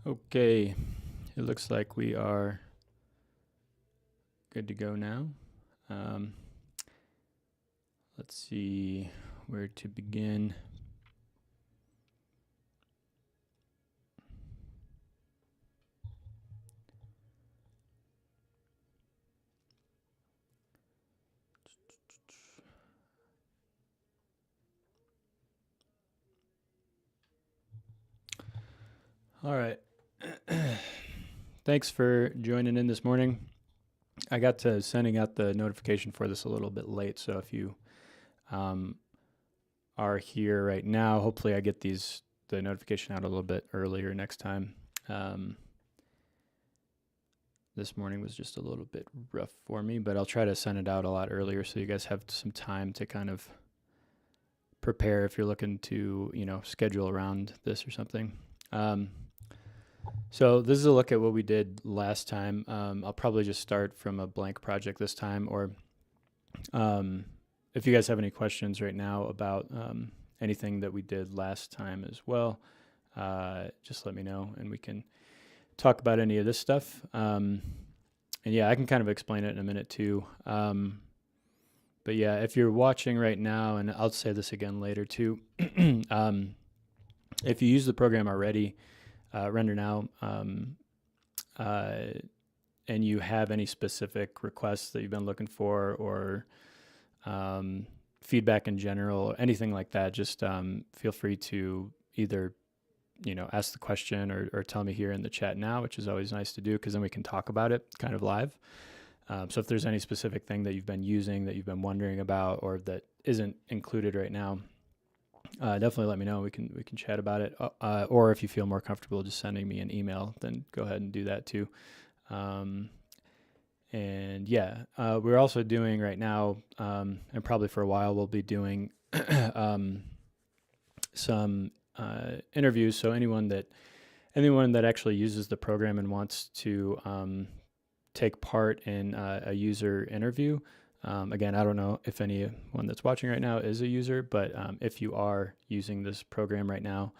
Okay, it looks like we are good to go now. Let's see where to begin. All right. Thanks for joining in this morning. I got to sending out the notification for this a little bit late, so if you are here right now, hopefully I get the notification out a little bit earlier next time. This morning was just a little bit rough for me, but I'll try to send it out a lot earlier so you guys have some time to kind of prepare if you're looking to, schedule around this or something. So this is a look at what we did last time. I'll probably just start from a blank project this time, or if you guys have any questions right now about anything that we did last time as well, just let me know and we can talk about any of this stuff. And yeah, I can kind of explain it in a minute too. But yeah, if you're watching right now, and I'll say this again later too, if you use the program already, RenderNow, and you have any specific requests that you've been looking for, or feedback in general, or anything like that, just feel free to either ask the question or tell me here in the chat now, which is always nice to do because then we can talk about it kind of live. So if there's any specific thing that you've been using that you've been wondering about or that isn't included right now, definitely let me know. We can chat about it. Or if you feel more comfortable just sending me an email, then go ahead and do that too. And yeah, we're also doing right now, and probably for a while we'll be doing some interviews. So anyone that actually uses the program and wants to take part in a user interview. Again, I don't know if anyone that's watching right now is a user, but if you are using this program right now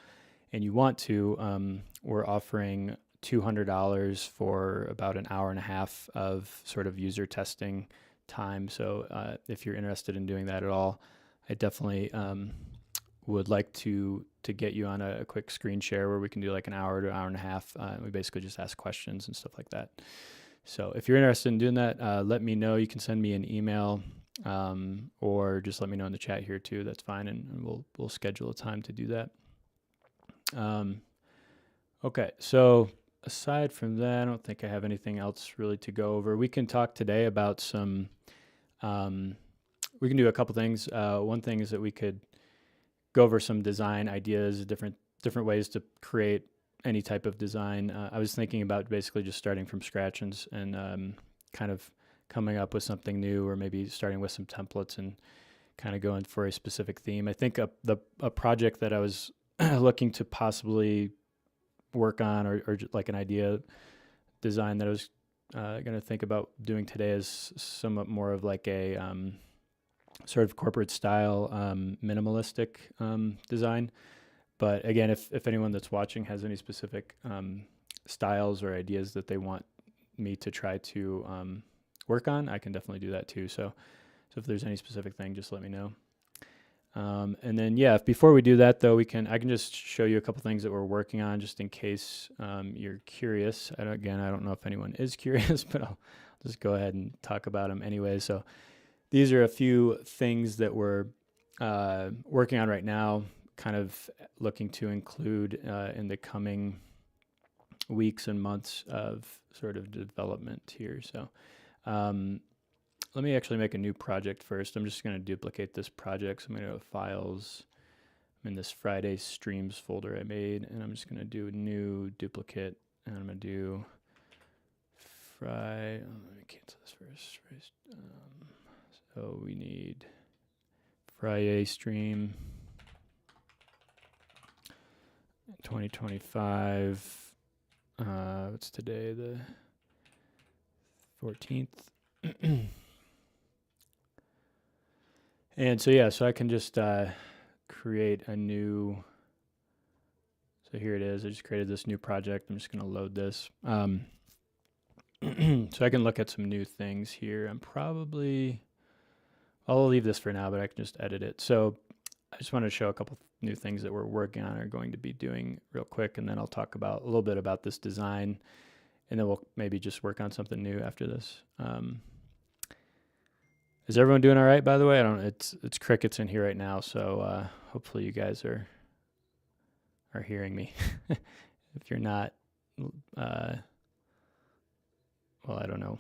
and you want to, we're offering $200 for about an hour and a half of sort of user testing time. So if you're interested in doing that at all, I definitely would like to get you on a quick screen share where we can do like an hour to hour and a half. We basically just ask questions and stuff like that. So if you're interested in doing that, let me know. You can send me an email or just let me know in the chat here too. That's fine, and we'll schedule a time to do that. Okay, so aside from that, I don't think I have anything else really to go over. We can talk today about some, we can do a couple things. One thing is that we could go over some design ideas, different ways to create any type of design. I was thinking about basically just starting from scratch and kind of coming up with something new, or maybe starting with some templates and kind of going for a specific theme. I think a project that I was looking to possibly work on, or like an idea design that I was going to think about doing today, is somewhat more of like a sort of corporate style minimalistic design. But again, if anyone that's watching has any specific styles or ideas that they want me to try to work on, I can definitely do that too. So if there's any specific thing, just let me know. And then yeah, before we do that though, I can just show you a couple things that we're working on, just in case you're curious. I don't know if anyone is curious, but I'll just go ahead and talk about them anyway. So these are a few things that we're working on right now, kind of looking to include in the coming weeks and months of sort of development here. So let me actually make a new project first. I'm just going to duplicate this project. So I'm going to go to Files. I'm in this Friday Streams folder I made, and I'm just going to do a new duplicate, and I'm going to do let me cancel this first. So we need Friday stream 2025. What's today? The 14th. And so yeah, so I can just create a new So here it is. I just created this new project. I'm just going to load this. So I can look at some new things here. I'll leave this for now, but I can just edit it. So I just want to show a couple new things that we're working on or going to be doing real quick, and then I'll talk about a little bit about this design, and then we'll maybe just work on something new after this. Is everyone doing all right, by the way? It's crickets in here right now, so hopefully you guys are hearing me. If you're not, well, I don't know.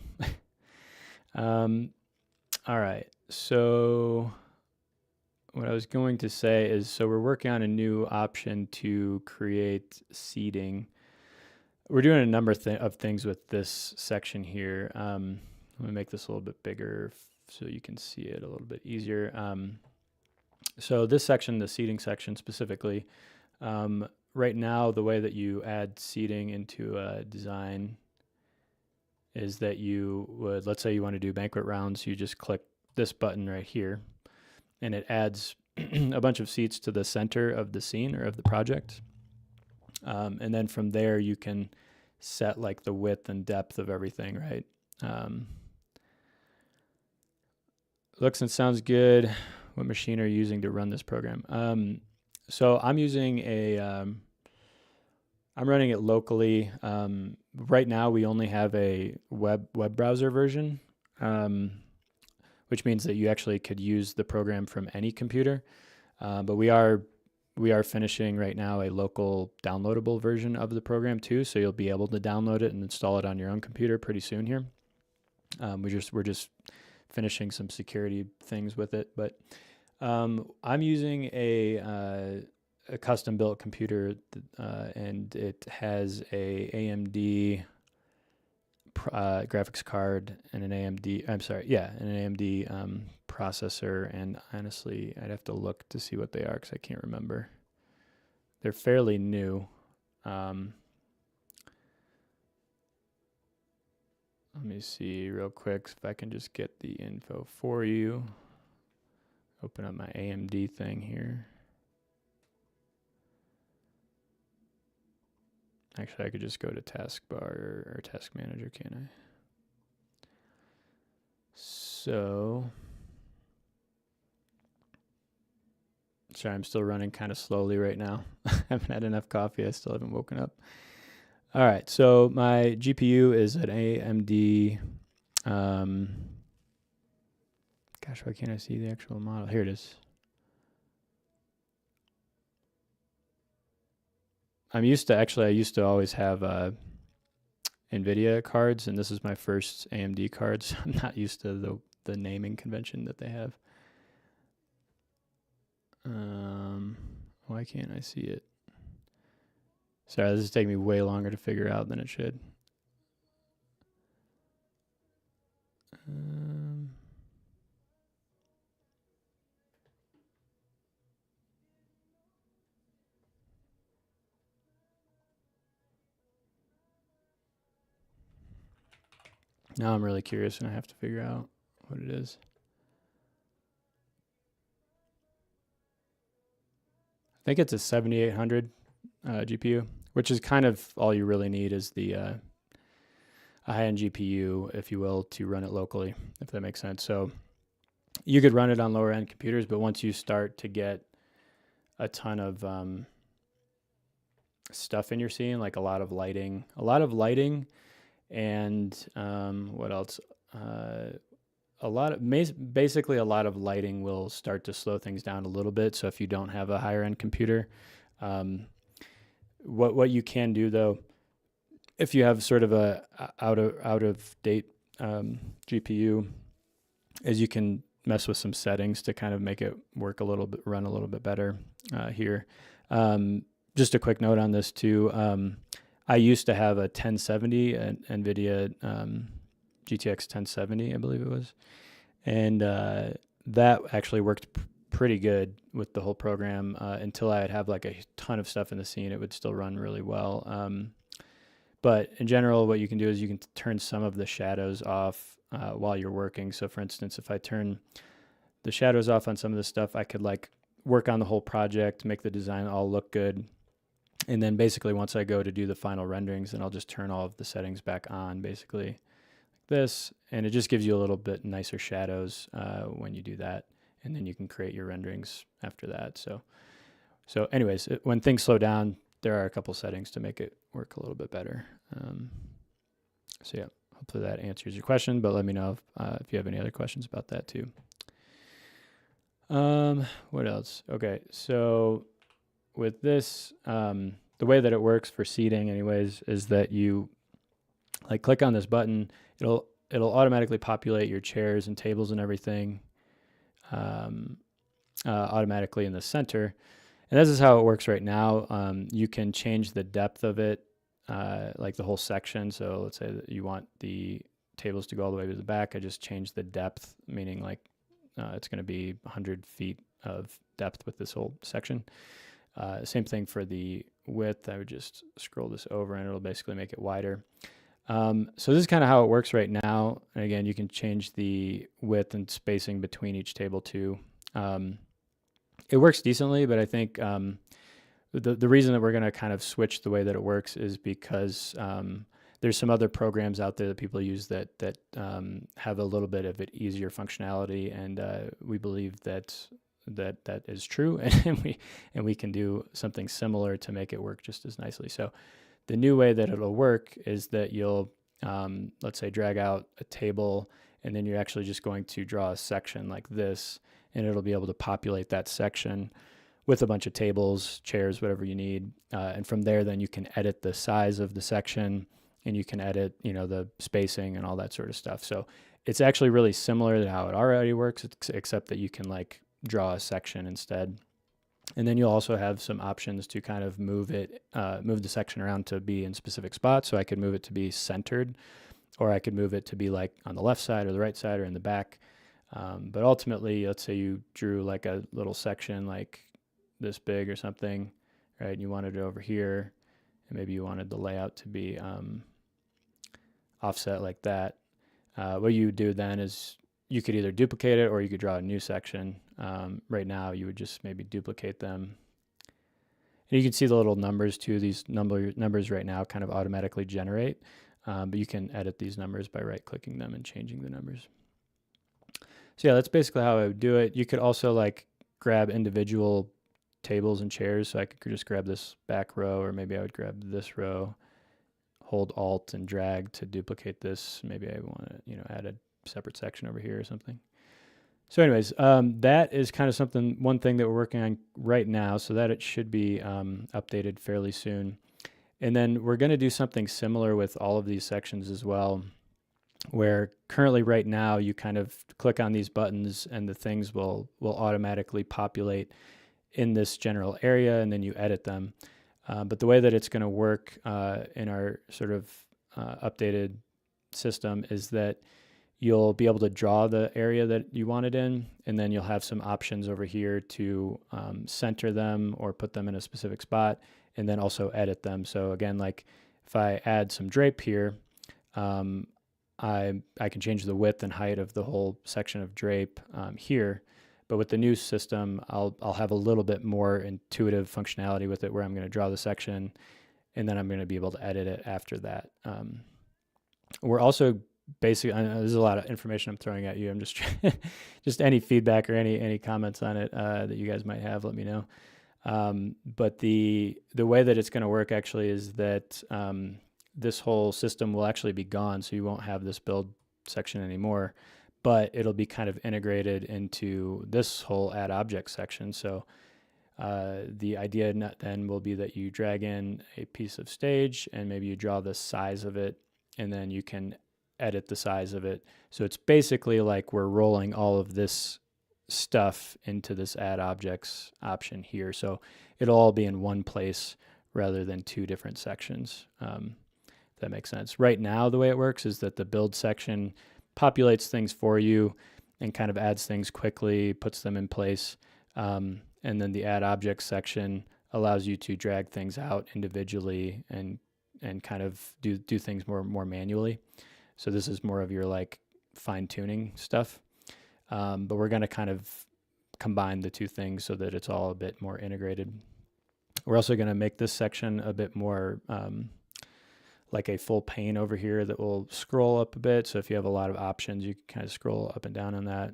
All right, so what I was going to say is, so we're working on a new option to create seating. We're doing a number of things with this section here. Let me make this a little bit bigger so you can see it a little bit easier. So this section, the seating section specifically, right now the way that you add seating into a design is that you would, let's say you want to do banquet rounds, you just click this button right here, and it adds a bunch of seats to the center of the scene or of the project. And then from there you can set like the width and depth of everything, right? Looks and sounds good. What machine are you using to run this program? So I'm using I'm running it locally. Right now we only have a web browser version, which means that you actually could use the program from any computer. But we are finishing right now a local downloadable version of the program too, so you'll be able to download it and install it on your own computer pretty soon here. We're just finishing some security things with it, but I'm using a custom built computer, and it has a AMD graphics card and an AMD processor, and honestly I'd have to look to see what they are because I can't remember. They're fairly new. Let me see real quick if I can just get the info for you. Open up my AMD thing here. Actually, I could just go to taskbar or task manager, can't I? So, sorry, I'm still running kind of slowly right now. I haven't had enough coffee. I still haven't woken up. All right, so my GPU is an AMD. Gosh, why can't I see the actual model? Here it is. I used to always have NVIDIA cards, and this is my first AMD card, so I'm not used to the naming convention that they have. Why can't I see it? Sorry, this is taking me way longer to figure out than it should. Now I'm really curious and I have to figure out what it is. I think it's a 7800 GPU, which is kind of all you really need is the a high-end GPU, if you will, to run it locally, if that makes sense. So you could run it on lower-end computers, but once you start to get a ton of stuff in your scene, like a lot of lighting, and what else? Basically a lot of lighting will start to slow things down a little bit. So if you don't have a higher end computer, what you can do though, if you have sort of a out of date GPU, is you can mess with some settings to kind of make it work run a little bit better here. Just a quick note on this too. I used to have a 1070, an NVIDIA GTX 1070, I believe it was. And that actually worked pretty good with the whole program until I'd have like a ton of stuff in the scene. It would still run really well. But in general, what you can do is you can turn some of the shadows off while you're working. So for instance, if I turn the shadows off on some of this stuff, I could like work on the whole project, make the design all look good. And then basically once I go to do the final renderings, then I'll just turn all of the settings back on, basically like this, and it just gives you a little bit nicer shadows when you do that, and then you can create your renderings after that. So anyways, when things slow down, there are a couple settings to make it work a little bit better. So yeah, hopefully that answers your question, but let me know if you have any other questions about that too. What else? Okay, so with this, the way that it works for seating anyways is that you like click on this button, it'll automatically populate your chairs and tables and everything automatically in the center. And this is how it works right now. You can change the depth of it, like the whole section. So let's say that you want the tables to go all the way to the back. I just change the depth, meaning like it's going to be 100 feet of depth with this whole section. Same thing for the width. I would just scroll this over and it'll basically make it wider. So this is kind of how it works right now. And again, you can change the width and spacing between each table too. It works decently, but I think the reason that we're going to kind of switch the way that it works is because there's some other programs out there that people use that have a little bit of it easier functionality, and we believe that is true, and we can do something similar to make it work just as nicely. So the new way that it'll work is that you'll let's say drag out a table, and then you're actually just going to draw a section like this, and it'll be able to populate that section with a bunch of tables, chairs, whatever you need. And from there, then you can edit the size of the section, and you can edit, the spacing and all that sort of stuff. So it's actually really similar to how it already works, except that you can like draw a section instead. And then you'll also have some options to kind of move the section around to be in specific spots. So I could move it to be centered, or I could move it to be like on the left side or the right side or in the back. But ultimately, let's say you drew like a little section like this big or something, right? And you wanted it over here, and maybe you wanted the layout to be offset like that. What you would do then is you could either duplicate it or you could draw a new section. Right now, you would just maybe duplicate them. And you can see the little numbers too. These numbers right now kind of automatically generate, but you can edit these numbers by right-clicking them and changing the numbers. So yeah, that's basically how I would do it. You could also like grab individual tables and chairs. So I could just grab this back row, or maybe I would grab this row, hold Alt and drag to duplicate this. Maybe I want to, add a separate section over here or something. So anyways, that is kind of one thing that we're working on right now, so that it should be updated fairly soon. And then we're going to do something similar with all of these sections as well, where currently right now you kind of click on these buttons and the things will automatically populate in this general area, and then you edit them. But the way that it's going to work in our sort of updated system is that you'll be able to draw the area that you want it in, and then you'll have some options over here to center them or put them in a specific spot, and then also edit them. So again, like if I add some drape here, I can change the width and height of the whole section of drape here. But with the new system, I'll have a little bit more intuitive functionality with it, where I'm going to draw the section, and then I'm going to be able to edit it after that. We're also basically, I know there's a lot of information I'm throwing at you. I'm just just any feedback or any comments on it that you guys might have, let me know. But the way that it's going to work actually is that this whole system will actually be gone, so you won't have this build section anymore, but it'll be kind of integrated into this whole add object section. So the idea then will be that you drag in a piece of stage, and maybe you draw the size of it, and then you can edit the size of it. So it's basically like we're rolling all of this stuff into this add objects option here. So it'll all be in one place rather than two different sections. If that makes sense. Right now, the way it works is that the build section populates things for you and kind of adds things quickly, puts them in place. And then the add objects section allows you to drag things out individually and kind of do things more manually. So this is more of your like fine tuning stuff. But we're going to kind of combine the two things so that it's all a bit more integrated. We're also going to make this section a bit more like a full pane over here that will scroll up a bit. So if you have a lot of options, you can kind of scroll up and down on that.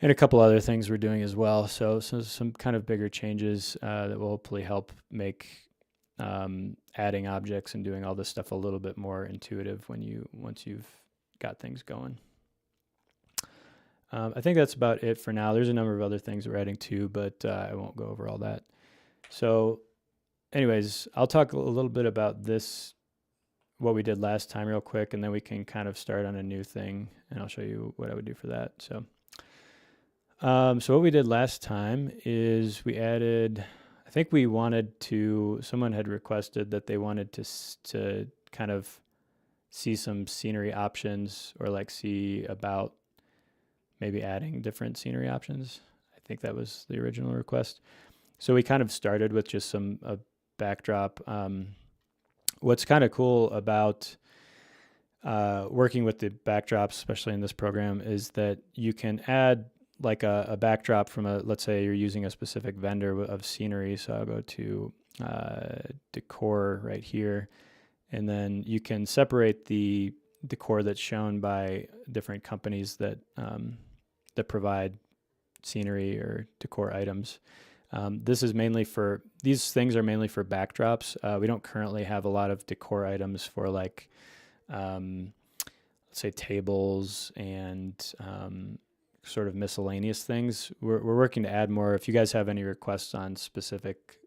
And a couple other things we're doing as well. So some kind of bigger changes that will hopefully help make adding objects and doing all this stuff a little bit more intuitive once you've got things going. I think that's about it for now. There's a number of other things we're adding too, but I won't go over all that. So anyways, I'll talk a little bit about this, what we did last time real quick, and then we can kind of start on a new thing, and I'll show you what I would do for that. So what we did last time is we added, I think we wanted to, someone had requested that they wanted to kind of see some scenery options, or like see about maybe adding different scenery options. I think that was the original request. So we kind of started with just a backdrop. What's kind of cool about working with the backdrops, especially in this program, is that you can add like a backdrop from let's say you're using a specific vendor of scenery. So I'll go to decor right here, and then you can separate the decor that's shown by different companies that that provide scenery or decor items. This is mainly for, these things are mainly for backdrops. We don't currently have a lot of decor items for like, let's say tables and sort of miscellaneous things. We're working to add more. If you guys have any requests on specific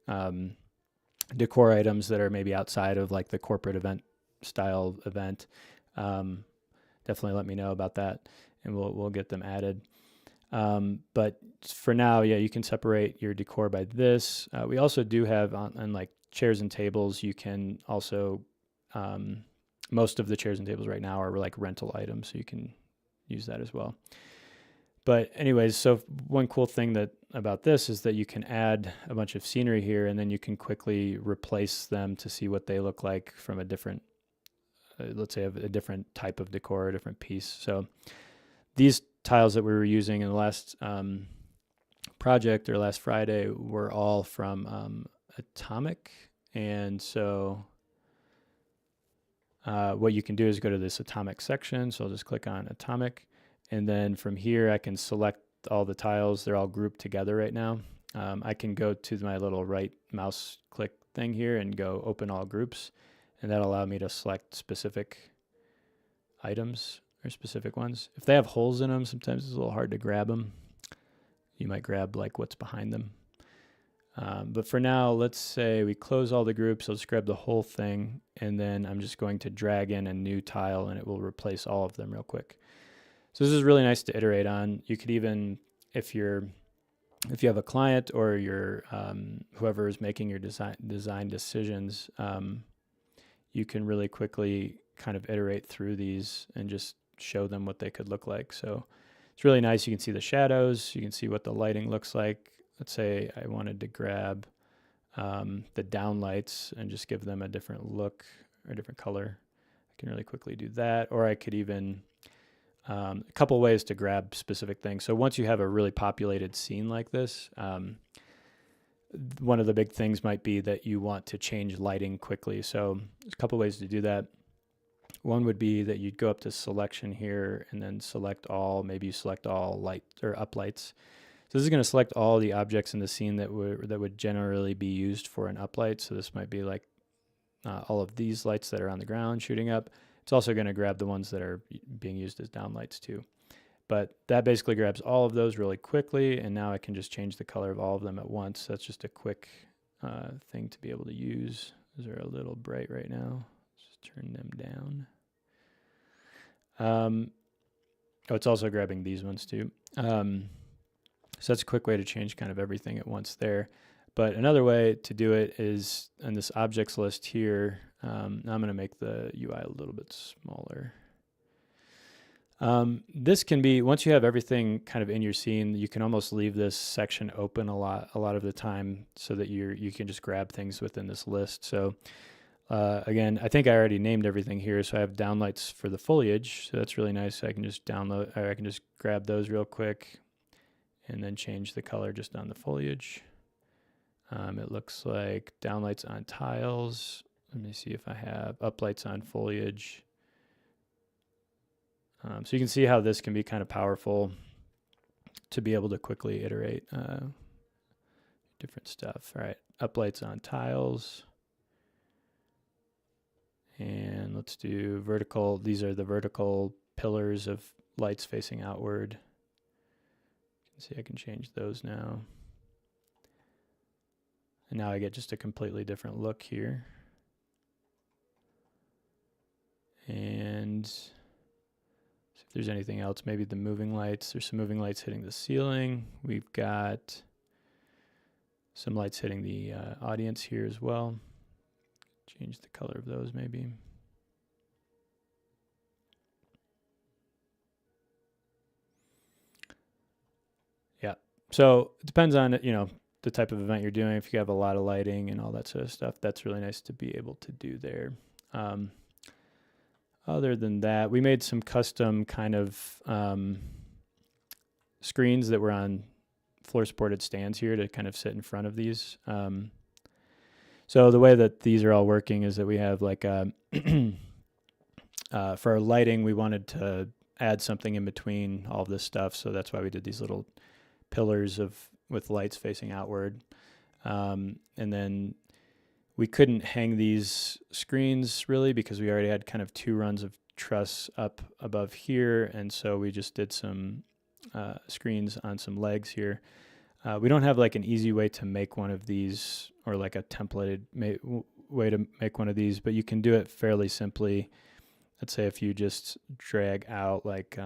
decor items that are maybe outside of like the corporate event style event, definitely let me know about that, and we'll get them added. But for now, yeah, you can separate your decor by this. We also do have on like chairs and tables, you can also, most of the chairs and tables right now are like rental items, so you can use that as well. But anyways, so one cool thing about this is that you can add a bunch of scenery here, and then you can quickly replace them to see what they look like from a different, let's say a different type of decor, a different piece. So these tiles that we were using in the last project, or last Friday, were all from Atomic. And so what you can do is go to this Atomic section. So I'll just click on Atomic. And then from here, I can select all the tiles. They're all grouped together right now. I can go to my little right mouse click thing here and go open all groups. And that'll allow me to select specific items or specific ones. If they have holes in them, sometimes it's a little hard to grab them. You might grab like what's behind them. But for now, let's say we close all the groups. I'll just grab the whole thing, and then I'm just going to drag in a new tile, and it will replace all of them real quick. So this is really nice to iterate on. You could even, if you have a client or your whoever is making your design decisions, you can really quickly kind of iterate through these and just show them what they could look like. So it's really nice. You can see the shadows. You can see what the lighting looks like. Let's say I wanted to grab the downlights and just give them a different look or a different color. I can really quickly do that. Or I could even, a couple ways to grab specific things. So once you have a really populated scene like this, one of the big things might be that you want to change lighting quickly. So there's a couple ways to do that. One would be that you'd go up to selection here and then select all, maybe you select all light or up lights. So this is going to select all the objects in the scene that would generally be used for an uplight. So this might be like all of these lights that are on the ground shooting up. It's also going to grab the ones that are being used as downlights too. But that basically grabs all of those really quickly, and now I can just change the color of all of them at once. That's just a quick thing to be able to use. Those are a little bright right now. Let's just turn them down. Oh, it's also grabbing these ones too. So that's a quick way to change kind of everything at once there. But another way to do it is in this objects list here. Now I'm going to make the UI a little bit smaller. This can be, once you have everything kind of in your scene, you can almost leave this section open a lot of the time so that you can just grab things within this list. So again, I think I already named everything here. So I have downlights for the foliage. So that's really nice. I can just download, or I can just grab those real quick and then change the color just on the foliage. It looks like downlights on tiles. Let me see if I have uplights on foliage. So you can see how this can be kind of powerful to be able to quickly iterate different stuff. All right, uplights on tiles. And let's do vertical. These are the vertical pillars of lights facing outward. You can see I can change those now. And now I get just a completely different look here. And see if there's anything else. Maybe the moving lights. There's some moving lights hitting the ceiling. We've got some lights hitting the audience here as well. Change the color of those maybe. Yeah. So it depends on, you know, the type of event you're doing. If you have a lot of lighting and all that sort of stuff, that's really nice to be able to do there. Other than that, we made some custom kind of screens that were on floor supported stands here to kind of sit in front of these. So the way that these are all working is that we have like for our lighting, we wanted to add something in between all of this stuff. So that's why we did these little pillars with lights facing outward. And then we couldn't hang these screens really because we already had kind of 2 runs of truss up above here. And so we just did some screens on some legs here. We don't have like an easy way to make one of these or like a templated way to make one of these, but you can do it fairly simply. Let's say if you just drag out like,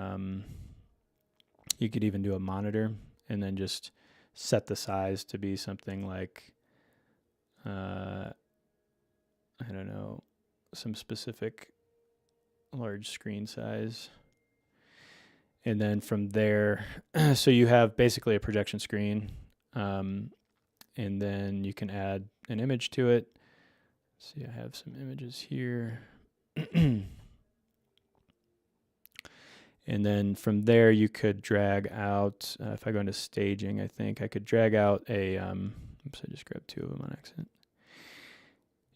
you could even do a monitor and then just set the size to be something like, I don't know, some specific large screen size. And then from there, so you have basically a projection screen, and then you can add an image to it. See, I have some images here. And then from there, you could drag out, if I go into staging, I think I could drag out a, oops, I just grabbed 2 of them on accident.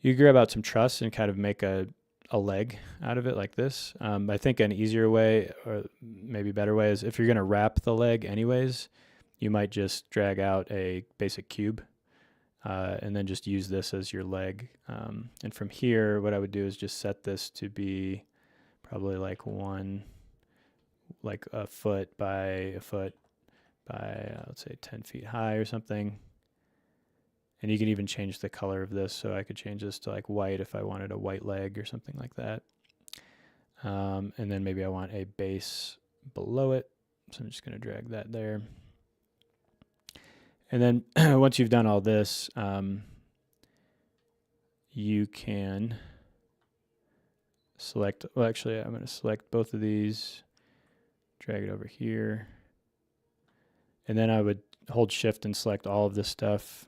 You could grab out some truss and kind of make a leg out of it like this. I think an easier way or maybe better way is if you're going to wrap the leg anyways, you might just drag out a basic cube and then just use this as your leg. And from here, what I would do is just set this to be probably like like a foot by a foot by let's say 10 feet high or something. And you can even change the color of this. So I could change this to like white if I wanted a white leg or something like that. And then maybe I want a base below it. So I'm just going to drag that there. And then once you've done all this, you can select, well, actually, I'm going to select both of these, drag it over here. And then I would hold shift and select all of this stuff.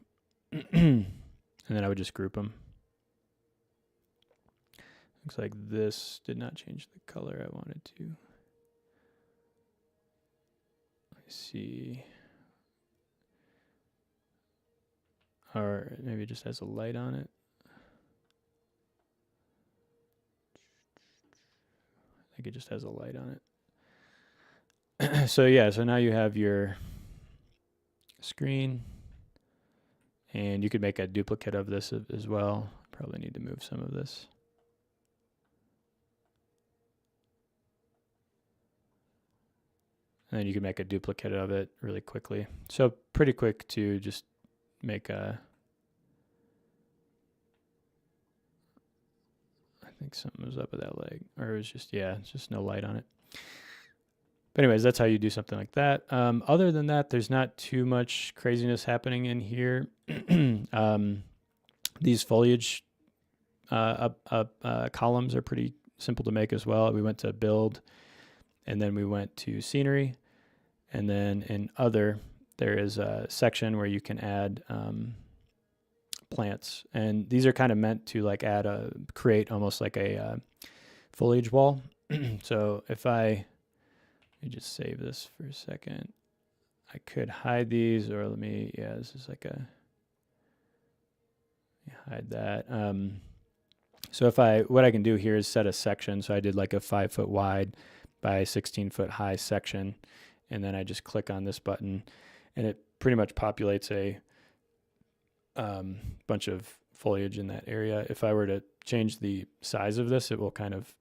And then I would just group them. Looks like this did not change the color I wanted to. Let's see. Or maybe it just has a light on it. I think it just has a light on it. So yeah, so now you have your screen. And you could make a duplicate of this as well. Probably need to move some of this. And then you can make a duplicate of it really quickly. So pretty quick to just make a, I think something was up with that leg. Or it was just, yeah, it's just no light on it. But anyways, that's how you do something like that. Other than that, there's not too much craziness happening in here. These foliage columns are pretty simple to make as well. We went to build, and then we went to scenery. And then in other, there is a section where you can add plants. And these are kind of meant to like create almost like a foliage wall. So if let me just save this for a second. I could hide these, or this is like a hide that. So what I can do here is set a section. So I did like a 5 foot wide by 16 foot high section. And then I just click on this button and it pretty much populates a bunch of foliage in that area. If I were to change the size of this, it will kind of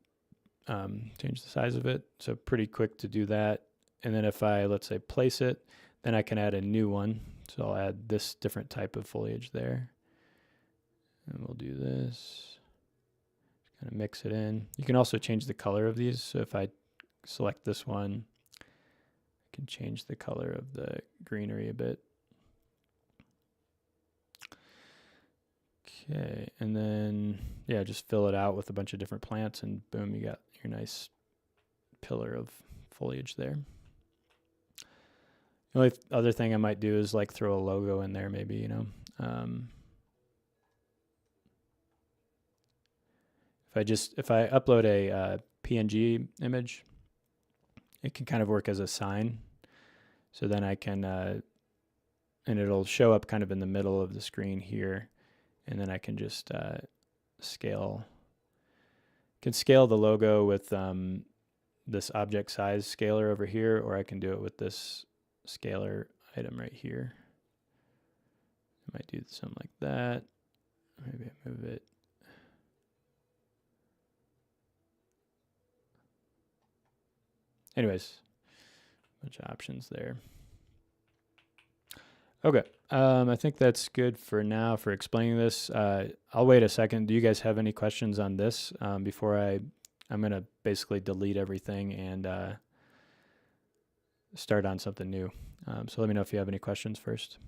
change the size of it. So pretty quick to do that. And then if I, let's say, place it, then I can add a new one. So I'll add this different type of foliage there. And we'll do this. Kind of mix it in. You can also change the color of these. So if I select this one, I can change the color of the greenery a bit. Okay, and then, yeah, just fill it out with a bunch of different plants and boom, you got your nice pillar of foliage there. The only other thing I might do is like throw a logo in there maybe, you know. If I upload a PNG image, it can kind of work as a sign. So then I can, and it'll show up kind of in the middle of the screen here. And then I can just scale the logo with this object size scaler over here, or I can do it with this scalar item right here. I might do something like that. Maybe I move it. Anyways, a bunch of options there. Okay, I think that's good for now for explaining this. I'll wait a second. Do you guys have any questions on this before I'm going to basically delete everything and start on something new. So let me know if you have any questions first.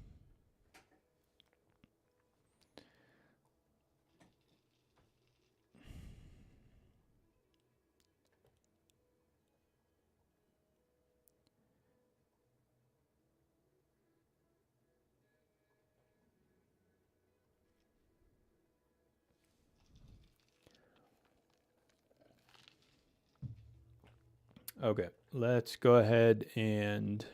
Okay, let's go ahead and,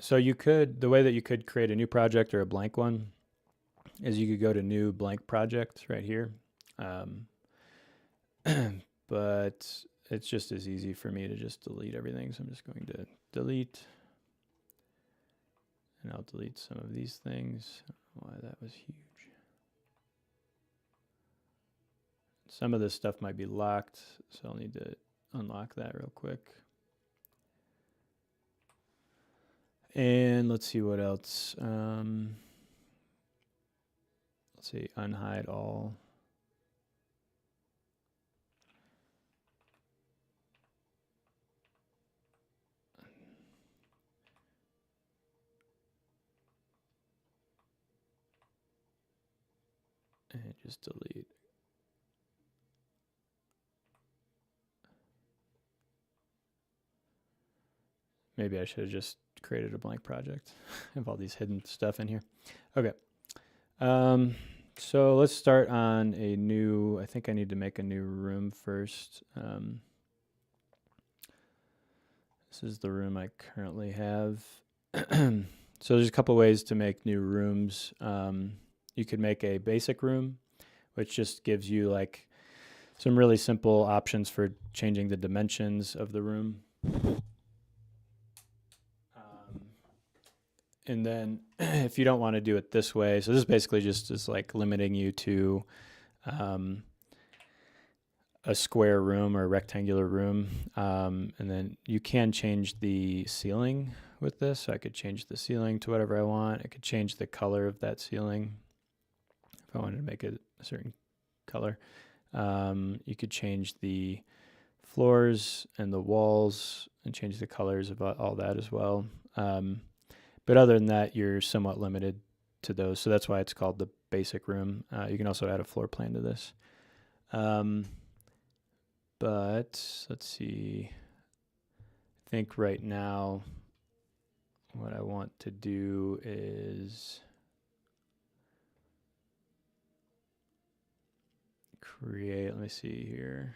so the way that you could create a new project or a blank one is you could go to new blank project right here. But it's just as easy for me to just delete everything. So I'm just going to delete, and I'll delete some of these things. I don't know why that was huge. Some of this stuff might be locked, so I'll need to unlock that real quick. And let's see what else. Let's see, unhide all. And just delete. Maybe I should have just created a blank project. I have all these hidden stuff in here. Okay. So let's start on a new, I think I need to make a new room first. This is the room I currently have. So there's a couple ways to make new rooms. You could make a basic room, which just gives you like some really simple options for changing the dimensions of the room. And then if you don't want to do it this way, so this basically just is like limiting you to a square room or a rectangular room. And then you can change the ceiling with this. So I could change the ceiling to whatever I want. I could change the color of that ceiling if I wanted to make it a certain color. You could change the floors and the walls and change the colors of all that as well. But other than that, you're somewhat limited to those. So that's why it's called the basic room. You can also add a floor plan to this. But let's see. I think right now what I want to do is create, let me see here.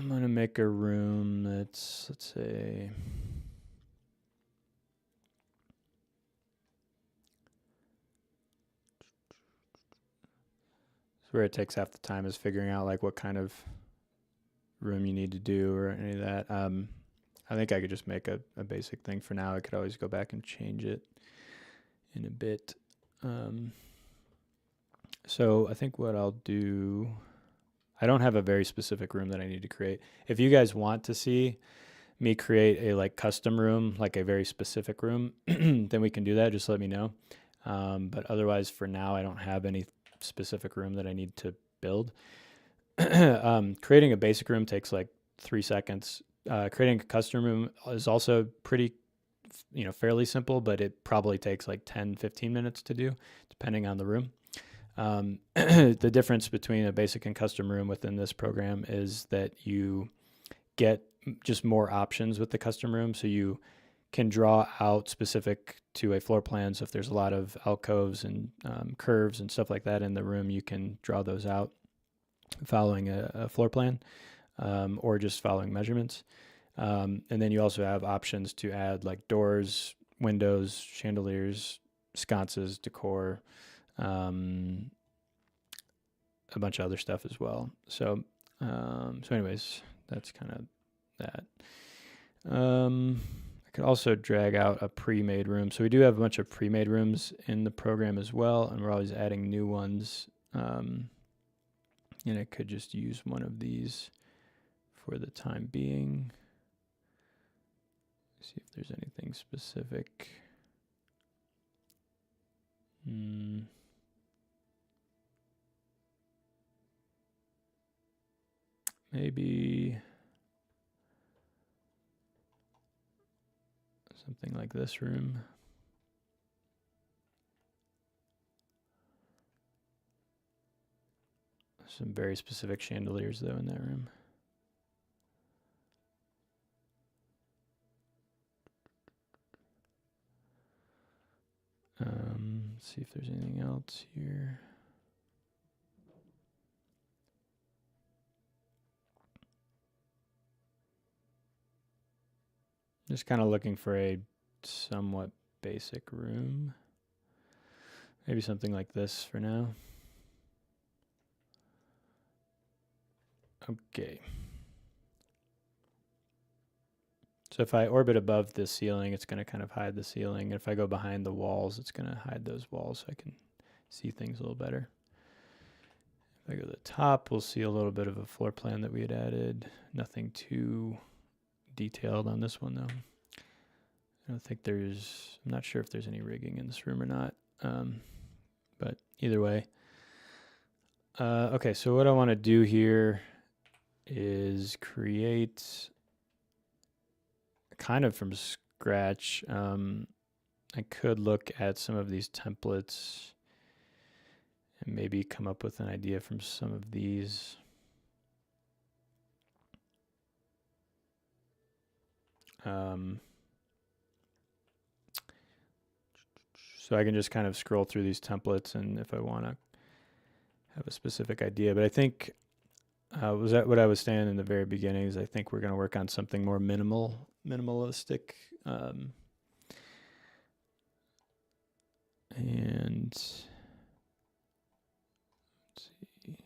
I'm going to make a room that's, let's say, where it takes half the time is figuring out like what kind of room you need to do or any of that. I think I could just make a basic thing for now. I could always go back and change it in a bit. So I think what I'll do, I don't have a very specific room that I need to create. If you guys want to see me create a like custom room, like a very specific room, then we can do that. Just let me know. But otherwise for now, I don't have any specific room that I need to build. Creating a basic room takes like 3 seconds. Creating a custom room is also pretty, fairly simple, but it probably takes like 10-15 minutes to do, depending on the room. The difference between a basic and custom room within this program is that you get just more options with the custom room. So you can draw out specific to a floor plan. So if there's a lot of alcoves and curves and stuff like that in the room, you can draw those out following a floor plan or just following measurements. And then you also have options to add like doors, windows, chandeliers, sconces, decor, a bunch of other stuff as well. So anyways, that's kind of that. I could also drag out a pre-made room. So we do have a bunch of pre-made rooms in the program as well, and we're always adding new ones. And I could just use one of these for the time being. See if there's anything specific. Maybe something like this room. Some very specific chandeliers though in that room. Let's see if there's anything else here. Just kind of looking for a somewhat basic room. Maybe something like this for now. Okay. So if I orbit above the ceiling, it's going to kind of hide the ceiling. If I go behind the walls, it's going to hide those walls so I can see things a little better. If I go to the top, we'll see a little bit of a floor plan that we had added. Nothing too detailed on this one though. I don't think there's, I'm not sure if there's any rigging in this room or not. But either way. Okay, so what I want to do here is create kind of from scratch. I could look at some of these templates and maybe come up with an idea from some of these. So I can just kind of scroll through these templates, and if I want to have a specific idea, but I think was that what I was saying in the very beginning is I think we're going to work on something more minimalistic, and let's see.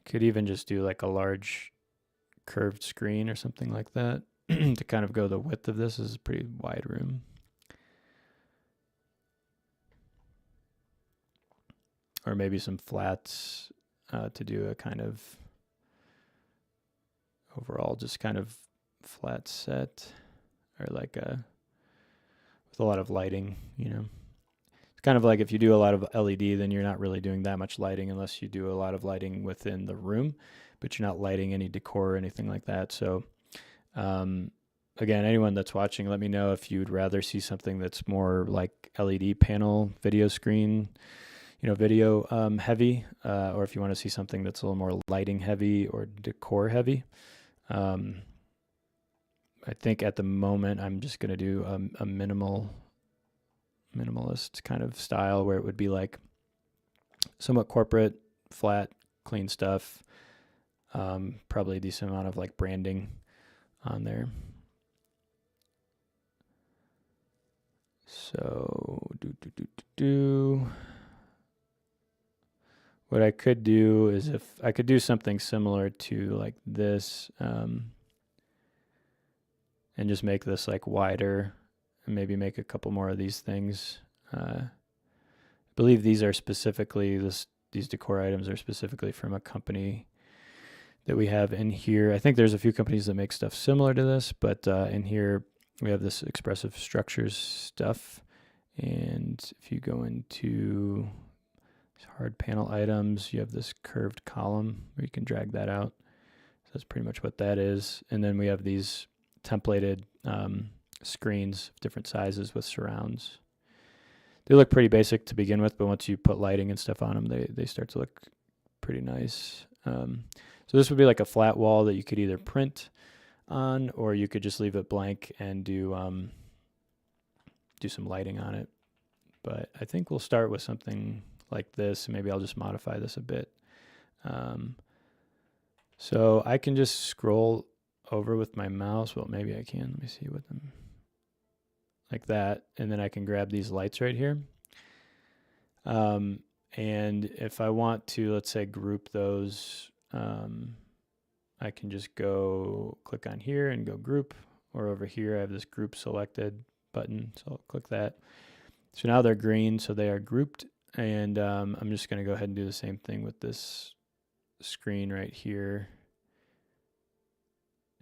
Could even just do like a large curved screen or something like that to kind of go the width of this. Is a pretty wide room. Or maybe some flats to do a kind of overall just kind of flat set, or like with a lot of lighting, It's kind of like if you do a lot of LED, then you're not really doing that much lighting unless you do a lot of lighting within the room, but you're not lighting any decor or anything like that. So again, anyone that's watching, let me know if you'd rather see something that's more like LED panel, video screen, video heavy, or if you want to see something that's a little more lighting heavy or decor heavy. I think at the moment I'm just going to do a minimal minimalist kind of style where it would be like somewhat corporate, flat, clean stuff. Probably a decent amount of like branding on there. So what I could do is if I could do something similar to like this, and just make this like wider and maybe make a couple more of these things. I believe these are specifically, these decor items are specifically from a company that we have in here. I think there's a few companies that make stuff similar to this, but in here we have this expressive structures stuff. And if you go into hard panel items, you have this curved column where you can drag that out. So that's pretty much what that is. And then we have these templated screens of different sizes with surrounds. They look pretty basic to begin with, but once you put lighting and stuff on them, they start to look pretty nice. So this would be like a flat wall that you could either print on, or you could just leave it blank and do some lighting on it. But I think we'll start with something like this. Maybe I'll just modify this a bit. So I can just scroll over with my mouse. Well, maybe I can. Let me see what them, like that. And then I can grab these lights right here. And if I want to, let's say, group those, I can just go click on here and go group, or over here I have this group selected button. So I'll click that. So now they're green, so they are grouped. And I'm just going to go ahead and do the same thing with this screen right here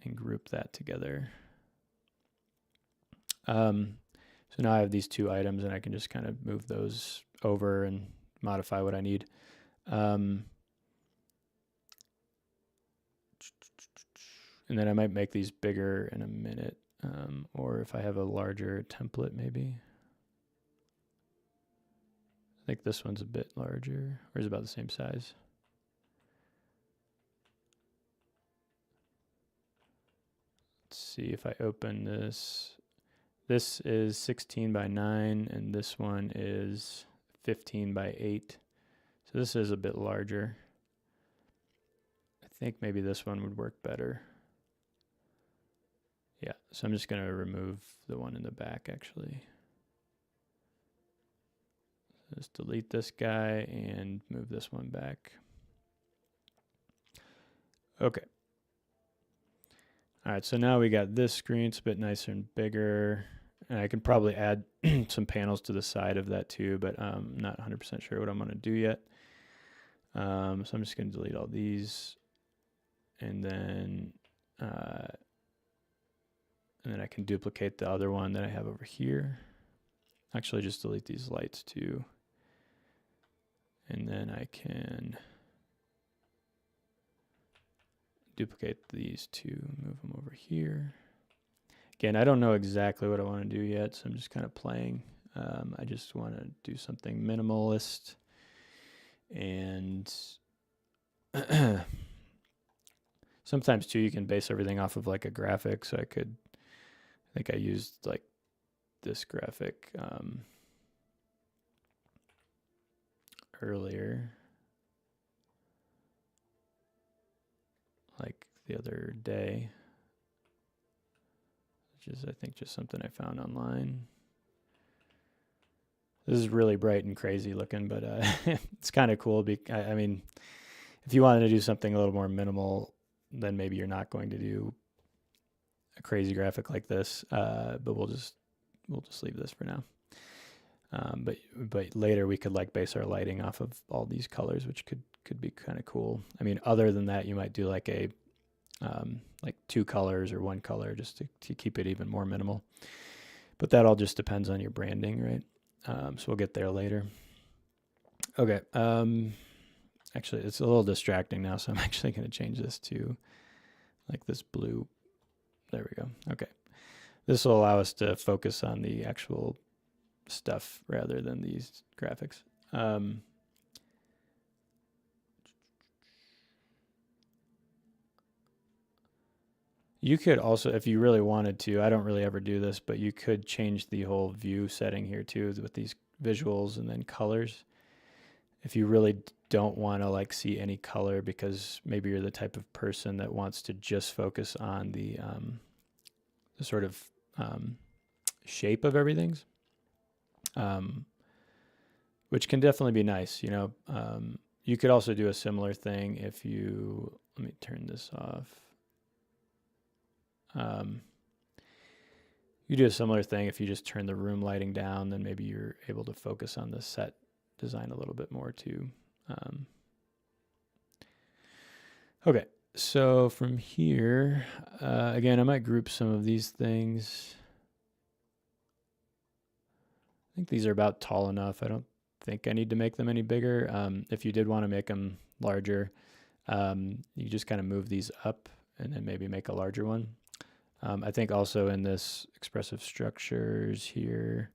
and group that together. So now I have these two items, and I can just kind of move those over and modify what I need. And then I might make these bigger in a minute, or if I have a larger template, maybe. I think this one's a bit larger, or is about the same size. Let's see if I open this. This is 16 by 9, and this one is 15 by 8. So this is a bit larger. I think maybe this one would work better. Yeah, so I'm just going to remove the one in the back, actually. Just delete this guy and move this one back. Okay. All right, so now we got this screen. It's a bit nicer and bigger. And I can probably add some panels to the side of that too, but I'm not 100% sure what I'm going to do yet. So I'm just going to delete all these. And then I can duplicate the other one that I have over here. Actually, just delete these lights too. And then I can duplicate these two, move them over here. Again, I don't know exactly what I want to do yet, so I'm just kind of playing. I just want to do something minimalist. And sometimes too, you can base everything off of like a graphic. So I think I used like this graphic earlier, like the other day, which is I think just something I found online. This is really bright and crazy looking, but it's kind of cool. I mean, if you wanted to do something a little more minimal, then maybe you're not going to do a crazy graphic like this. But we'll just leave this for now. But later we could like base our lighting off of all these colors, which could be kind of cool. I mean, other than that, you might do like a like 2 colors or 1 color just to keep it even more minimal. But that all just depends on your branding, right? So we'll get there later. Okay. Actually, it's a little distracting now, so I'm actually going to change this to like this blue. There we go. Okay. This will allow us to focus on the actual stuff rather than these graphics. You could also, if you really wanted to, I don't really ever do this, but you could change the whole view setting here too with these visuals and then colors. If you really don't want to like see any color because maybe you're the type of person that wants to just focus on the sort of shape of everything's, which can definitely be nice. You could also do a similar thing if you, let me turn this off. You do a similar thing if you just turn the room lighting down, then maybe you're able to focus on the set design a little bit more too. Okay, so from here, again, I might group some of these things. I think these are about tall enough. I don't think I need to make them any bigger. If you did want to make them larger, you just kind of move these up and then maybe make a larger one. I think also in this expressive structures here,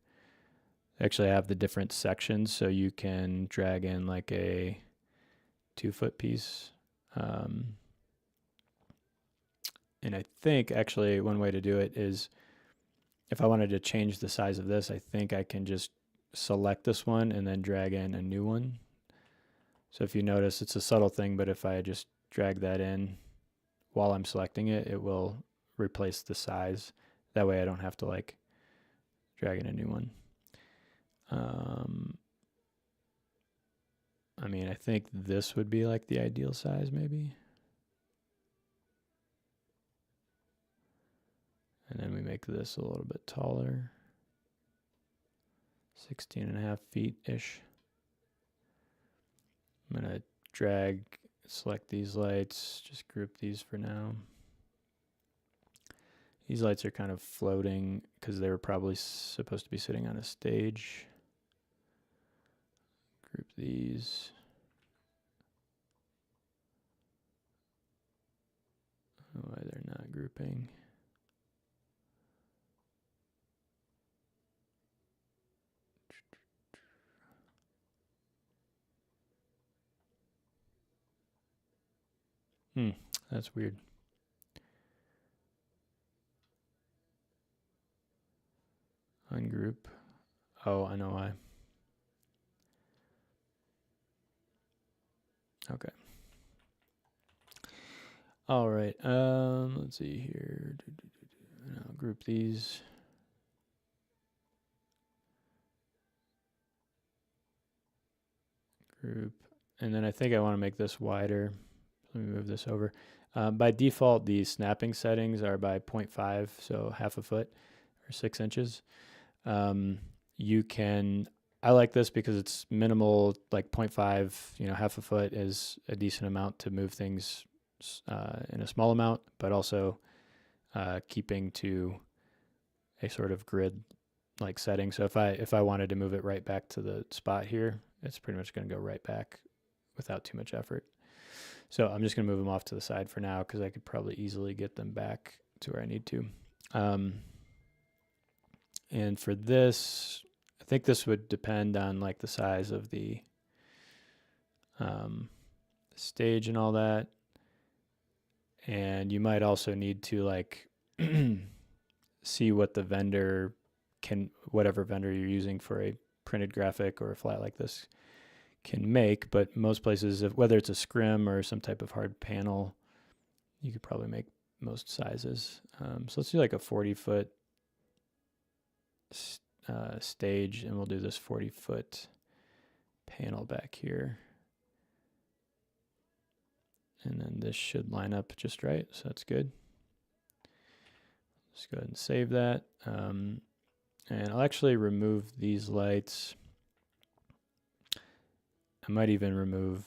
actually I have the different sections, so you can drag in like a 2-foot piece. And I think actually one way to do it is if I wanted to change the size of this, I think I can just select this one and then drag in a new one. So if you notice, it's a subtle thing, but if I just drag that in while I'm selecting it, it will replace the size. That way I don't have to like drag in a new one. I mean, I think this would be like the ideal size maybe. And then we make this a little bit taller. 16.5 feet-ish. I'm gonna select these lights, just group these for now. These lights are kind of floating because they were probably supposed to be sitting on a stage. Group these. Why they're not grouping. That's weird. Ungroup. Oh, I know why. Okay. All right. Let's see here. I'll group these. Group. And then I think I want to make this wider. Let me move this over. By default, the snapping settings are by 0.5, so half a foot or 6 inches. You can, I like this because it's minimal, like 0.5, half a foot is a decent amount to move things in a small amount, but also keeping to a sort of grid like setting. So if I wanted to move it right back to the spot here, it's pretty much going to go right back without too much effort. So I'm just going to move them off to the side for now because I could probably easily get them back to where I need to. And for this, I think this would depend on like the size of the stage and all that. And you might also need to like see what the vendor whatever vendor you're using for a printed graphic or a flat like this can make. But most places, whether it's a scrim or some type of hard panel, you could probably make most sizes. So let's do like a 40-foot stage, and we'll do this 40-foot panel back here. And then this should line up just right, so that's good. Let's go ahead and save that. And I'll actually remove these lights. I might even remove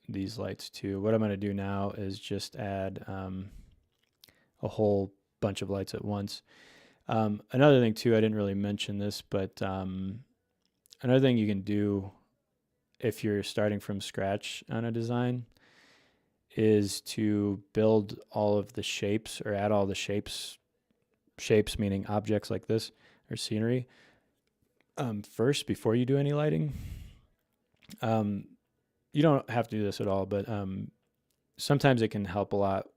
these lights too. What I'm going to do now is just add a whole bunch of lights at once. Another thing too, I didn't really mention this, but another thing you can do if you're starting from scratch on a design is to build all of the shapes or add all the shapes meaning objects like this or scenery first before you do any lighting. You don't have to do this at all, but sometimes it can help a lot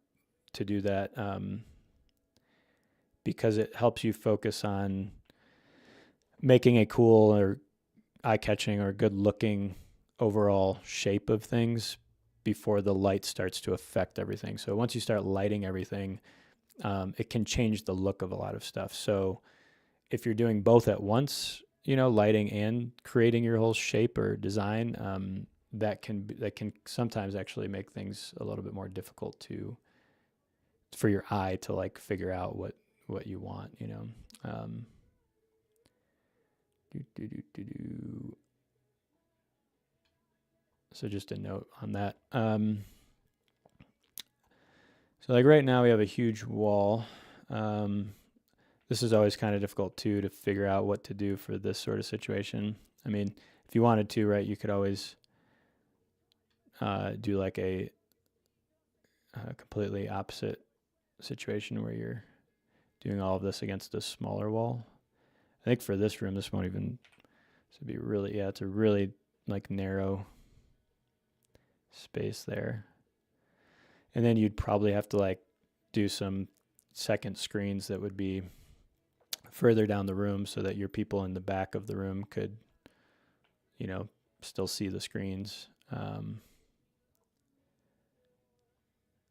to do that. because it helps you focus on making a cool or eye-catching or good-looking overall shape of things before the light starts to affect everything. So once you start lighting everything, it can change the look of a lot of stuff. So if you're doing both at once, lighting and creating your whole shape or design, that can sometimes actually make things a little bit more difficult for your eye to like figure out what you want, So just a note on that. So like right now we have a huge wall. This is always kind of difficult too, to figure out what to do for this sort of situation. I mean, if you wanted to, right, you could always do like a completely opposite situation where you're doing all of this against a smaller wall. I think for this room, this won't even, this would be really, it's a really like narrow space there. And then you'd probably have to like do some second screens that would be further down the room so that your people in the back of the room could, still see the screens.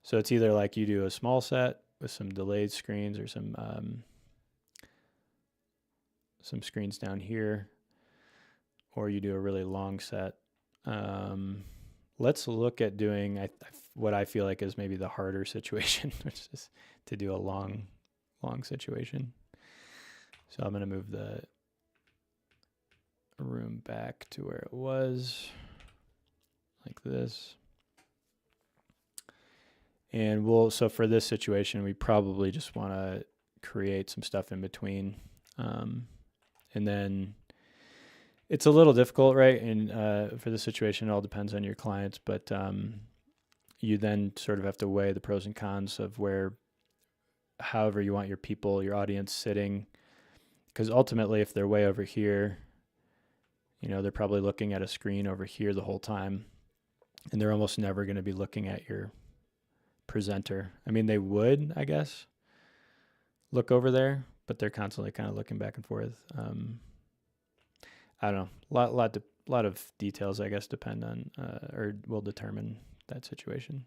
So it's either like you do a small set with some delayed screens or some screens down here, or you do a really long set. Let's look at doing what I feel like is maybe the harder situation, which is to do a long situation. So I'm going to move the room back to where it was, like this. And so for this situation, we probably just want to create some stuff in between. And then it's a little difficult, right? And for this situation, it all depends on your clients, but you then sort of have to weigh the pros and cons of however you want your people, your audience sitting. Because ultimately, if they're way over here, they're probably looking at a screen over here the whole time, and they're almost never going to be looking at your presenter. I mean, they would, I guess, look over there, but they're constantly kind of looking back and forth. I don't know. A lot of details, I guess, depend on or will determine that situation.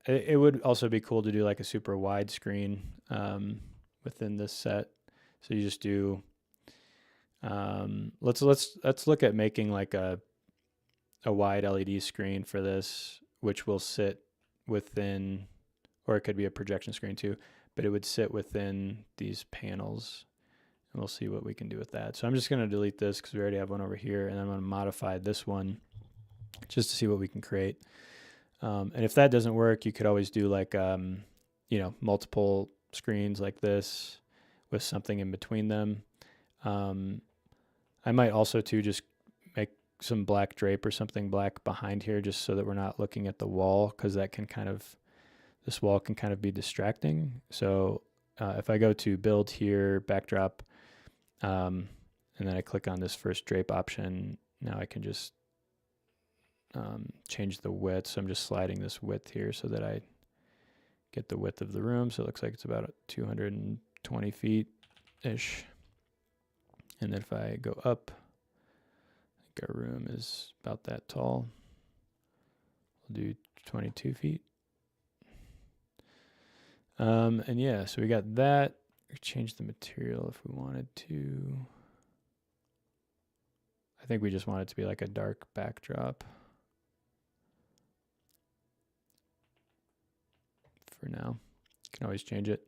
It would also be cool to do like a super wide screen within this set. So you just do. Let's look at making like a wide LED screen for this, which will sit within, or it could be a projection screen too, but it would sit within these panels. And we'll see what we can do with that. So I'm just going to delete this because we already have one over here, and I'm going to modify this one just to see what we can create. And if that doesn't work, you could always do like, multiple screens like this with something in between them. I might also too just make some black drape or something black behind here just so that we're not looking at the wall, because this wall can kind of be distracting. So if I go to build here, backdrop, and then I click on this first drape option, now I can just change the width. So I'm just sliding this width here so that I get the width of the room. So it looks like it's about 220 feet-ish. And then if I go up, I think our room is about that tall. We'll do 22 feet. And yeah, so we got that. We change the material if we wanted to. I think we just want it to be like a dark backdrop for now. You can always change it.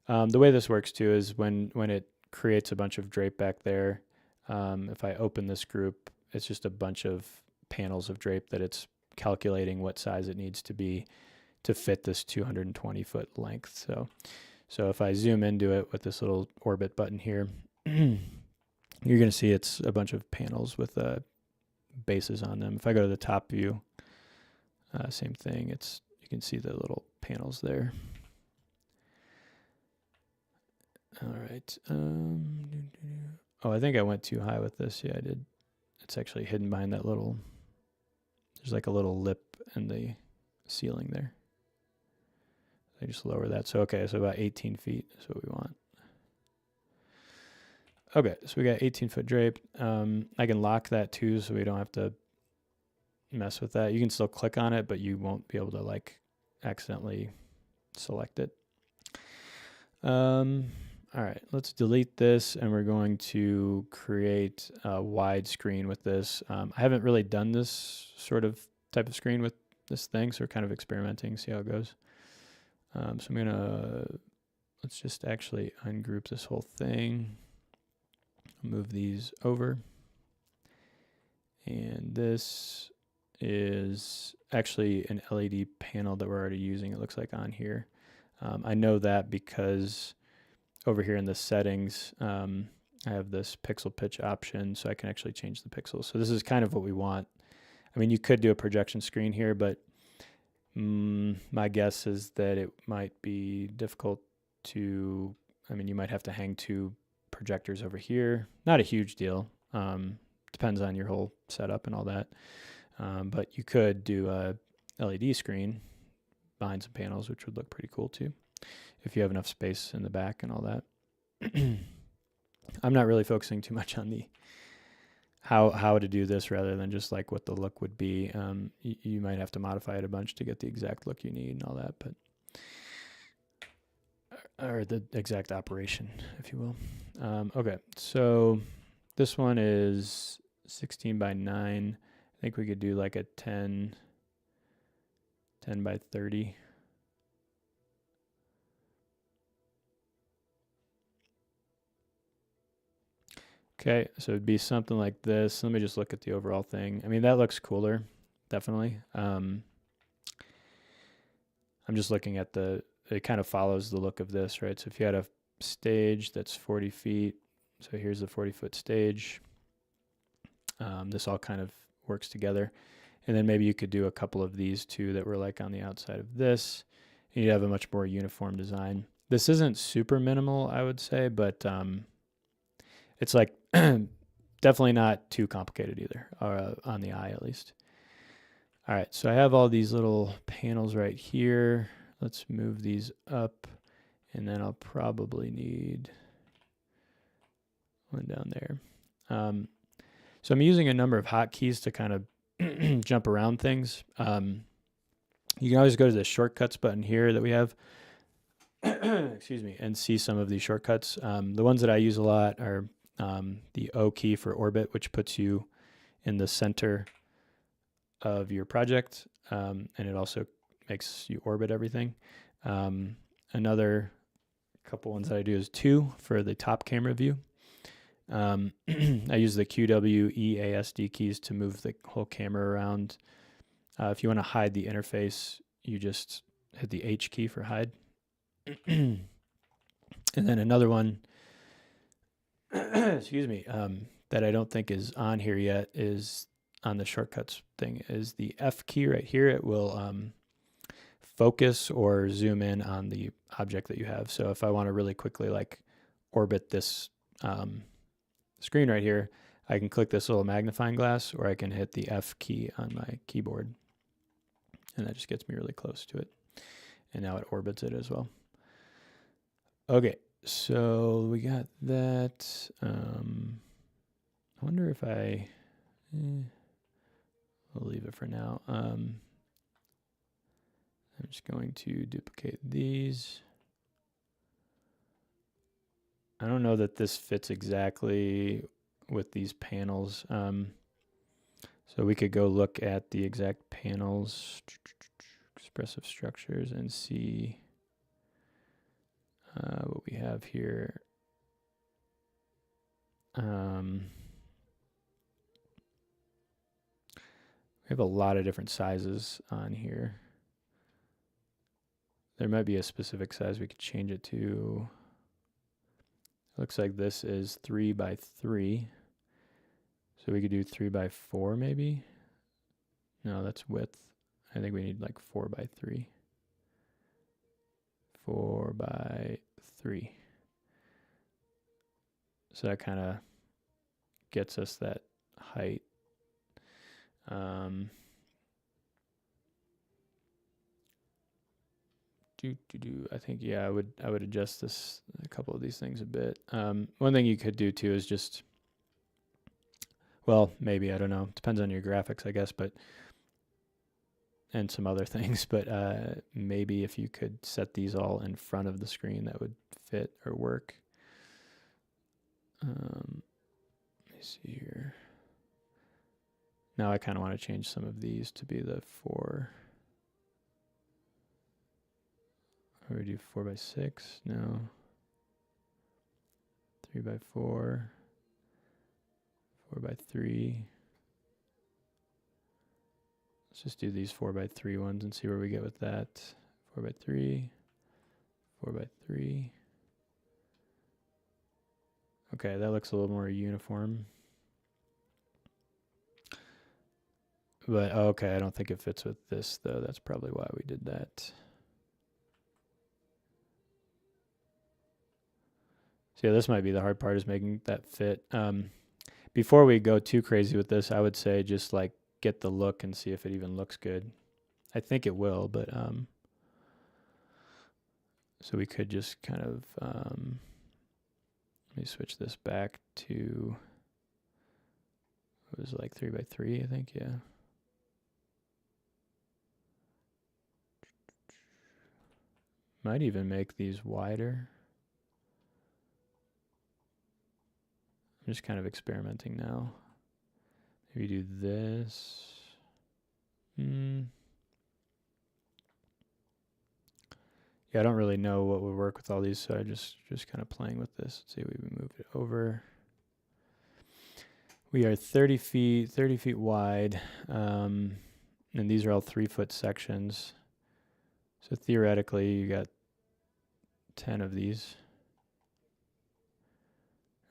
The way this works too is when it creates a bunch of drape back there, if I open this group, it's just a bunch of panels of drape that it's calculating what size it needs to be to fit this 220 foot length. So if I zoom into it with this little orbit button here, you're going to see it's a bunch of panels with bases on them. If I go to the top view, same thing. You can see the little panels there. All right. Oh, I think I went too high with this. Yeah, I did. It's actually hidden behind that there's like a little lip in the ceiling there. I just lower that. So, okay, so about 18 feet is what we want. Okay, so we got 18-foot drape. I can lock that too, so we don't have to mess with that. You can still click on it, but you won't be able to like accidentally select it. All right, let's delete this, and we're going to create a wide screen with this. I haven't really done this sort of type of screen with this thing, so we're kind of experimenting, see how it goes. So I'm gonna, let's just actually ungroup this whole thing, move these over. And this is actually an LED panel that we're already using, it looks like on here. I know that because over here in the settings, I have this pixel pitch option, so I can actually change the pixels. So this is kind of what we want. I mean, you could do a projection screen here, but my guess is that it might be difficult to, I mean, you might have to hang two projectors over here. Not a huge deal. Depends on your whole setup and all that. But you could do a LED screen behind some panels, which would look pretty cool too, if you have enough space in the back and all that. I'm not really focusing too much on the how to do this rather than just like what the look would be. You might have to modify it a bunch to get the exact look you need and all that, but or the exact operation, if you will. Okay, so this one is 16 by 9. I think we could do like a 10 by 30. Okay, so it'd be something like this. Let me just look at the overall thing. I mean, that looks cooler, definitely. I'm just looking at it kind of follows the look of this, right? So if you had a stage that's 40 feet, so here's the 40-foot stage. This all kind of works together. And then maybe you could do a couple of these too that were like on the outside of this. And you'd have a much more uniform design. This isn't super minimal, I would say, but it's like definitely not too complicated either, on the eye at least. All right, so I have all these little panels right here. Let's move these up, and then I'll probably need one down there. So I'm using a number of hotkeys to kind of jump around things. You can always go to the shortcuts button here that we have, excuse me, and see some of these shortcuts. The ones that I use a lot are the O key for orbit, which puts you in the center of your project, and it also makes you orbit everything. Another couple ones that I do is 2 for the top camera view. I use the QWEASD keys to move the whole camera around. If you want to hide the interface, you just hit the H key for hide. And then another one, excuse me, that I don't think is on here yet is on the shortcuts thing is the F key right here. It will focus or zoom in on the object that you have. So if I want to really quickly like orbit this screen right here, I can click this little magnifying glass, or I can hit the F key on my keyboard, and that just gets me really close to it. And now it orbits it as well. Okay, so we got that. I wonder if I'll leave it for now. I'm just going to duplicate these. I don't know that this fits exactly with these panels. So we could go look at the exact panels, expressive structures, and see what we have here. We have a lot of different sizes on here. There might be a specific size we could change it to. Looks like this is 3 by 3. So we could do 3 by 4 maybe. No, that's width. I think we need like 4 by 3. 4 by 3. So that kind of gets us that height. I think, yeah, I would adjust this, a couple of these things a bit. One thing you could do too is just, well, maybe, I don't know, depends on your graphics, I guess, but, and some other things, but maybe if you could set these all in front of the screen, that would fit or work. Let me see here. Now I kind of want to change some of these to be the 4. Or we do 4x6? No. 3x4. 4x3. Let's just do these 4x3 ones and see where we get with that. 4x3. 4x3. Okay, that looks a little more uniform. But okay, I don't think it fits with this though. That's probably why we did that. So yeah, this might be the hard part, is making that fit. Before we go too crazy with this, I would say just like get the look and see if it even looks good. I think it will, but so we could just kind of let me switch this back to, it was like 3x3, I think, yeah. Might even make these wider. I'm just kind of experimenting now. Maybe do this. Yeah, I don't really know what would work with all these, so I just kind of playing with this. Let's see, we move it over. We are 30 feet wide, and these are all 3-foot sections. So theoretically, you got 10 of these.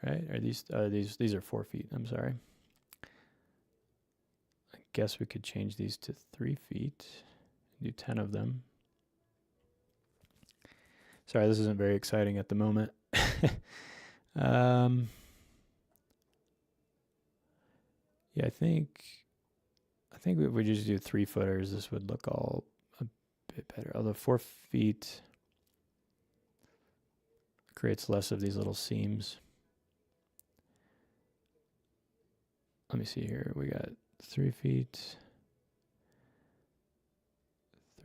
Right? Are these are 4 feet, I'm sorry. I guess we could change these to 3 feet, do 10 of them. Sorry, this isn't very exciting at the moment. Yeah, I think if we just do 3-footers, this would look all a bit better. Although 4 feet creates less of these little seams. Let me see here. We got 3 feet,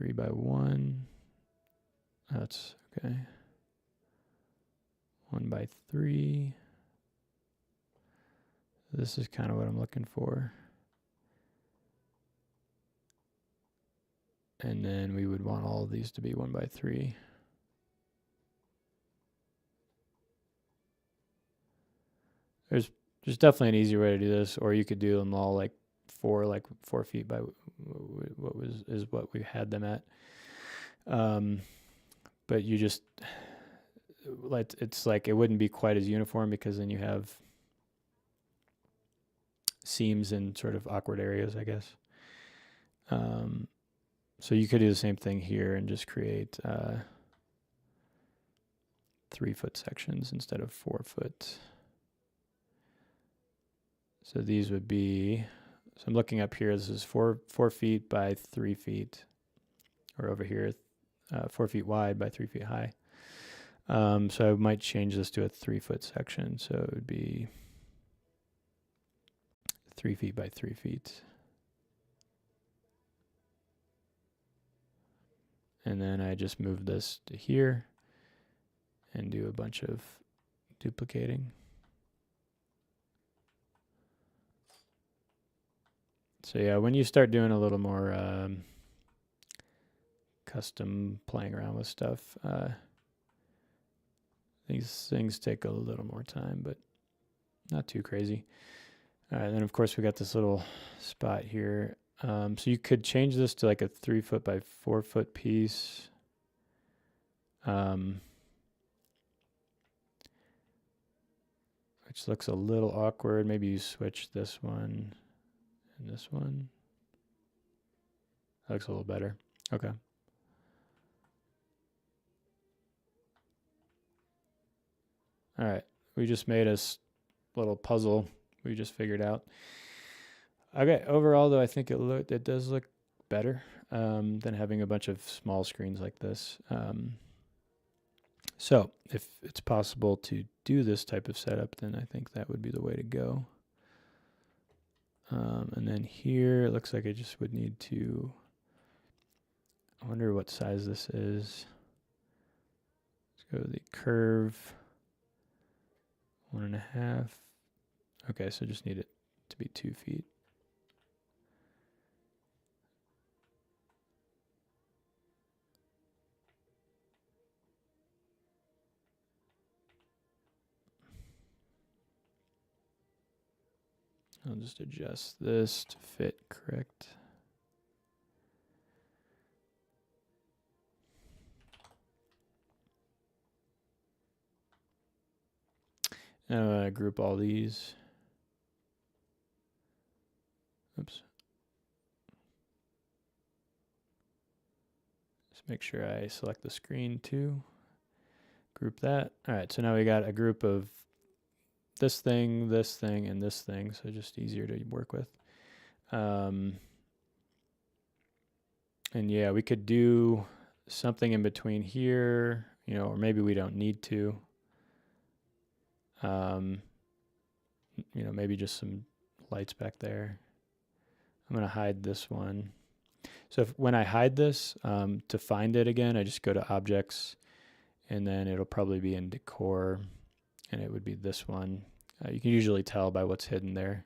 3x1. That's okay. 1x3. This is kind of what I'm looking for. And then we would want all of these to be 1x3. There's definitely an easier way to do this, or you could do them all like 4 feet by what we had them at. But you just, it's like it wouldn't be quite as uniform, because then you have seams in sort of awkward areas, I guess. So you could do the same thing here and just create 3-foot sections instead of 4-foot. So these would be, so I'm looking up here, this is 4 feet by 3 feet, or over here, 4 feet wide by 3 feet high. So I might change this to a 3-foot section. So it would be 3 feet by 3 feet. And then I just move this to here and do a bunch of duplicating. So yeah, when you start doing a little more custom playing around with stuff, these things take a little more time, but not too crazy. And then of course we got this little spot here. So you could change this to like a 3 foot by 4 foot piece. Which looks a little awkward. Maybe you switch this one and this one. That looks a little better. Okay. All right. We just made a little puzzle we just figured out. Okay. Overall, though, I think it does look better than having a bunch of small screens like this. So if it's possible to do this type of setup, then I think that would be the way to go. And then here, it looks like I just would need to, I wonder what size this is. Let's go to the curve, 1.5. Okay, so just need it to be 2 feet. I'll just adjust this to fit correct. Now I'm gonna group all these. Oops. Just make sure I select the screen too. Group that. All right, so now we got a group of this thing, and this thing, so just easier to work with. And yeah, we could do something in between here, you know, or maybe we don't need to. You know, maybe just some lights back there. I'm gonna hide this one. So when I hide this, to find it again, I just go to Objects, and then it'll probably be in Decor, and it would be this one. You can usually tell by what's hidden there.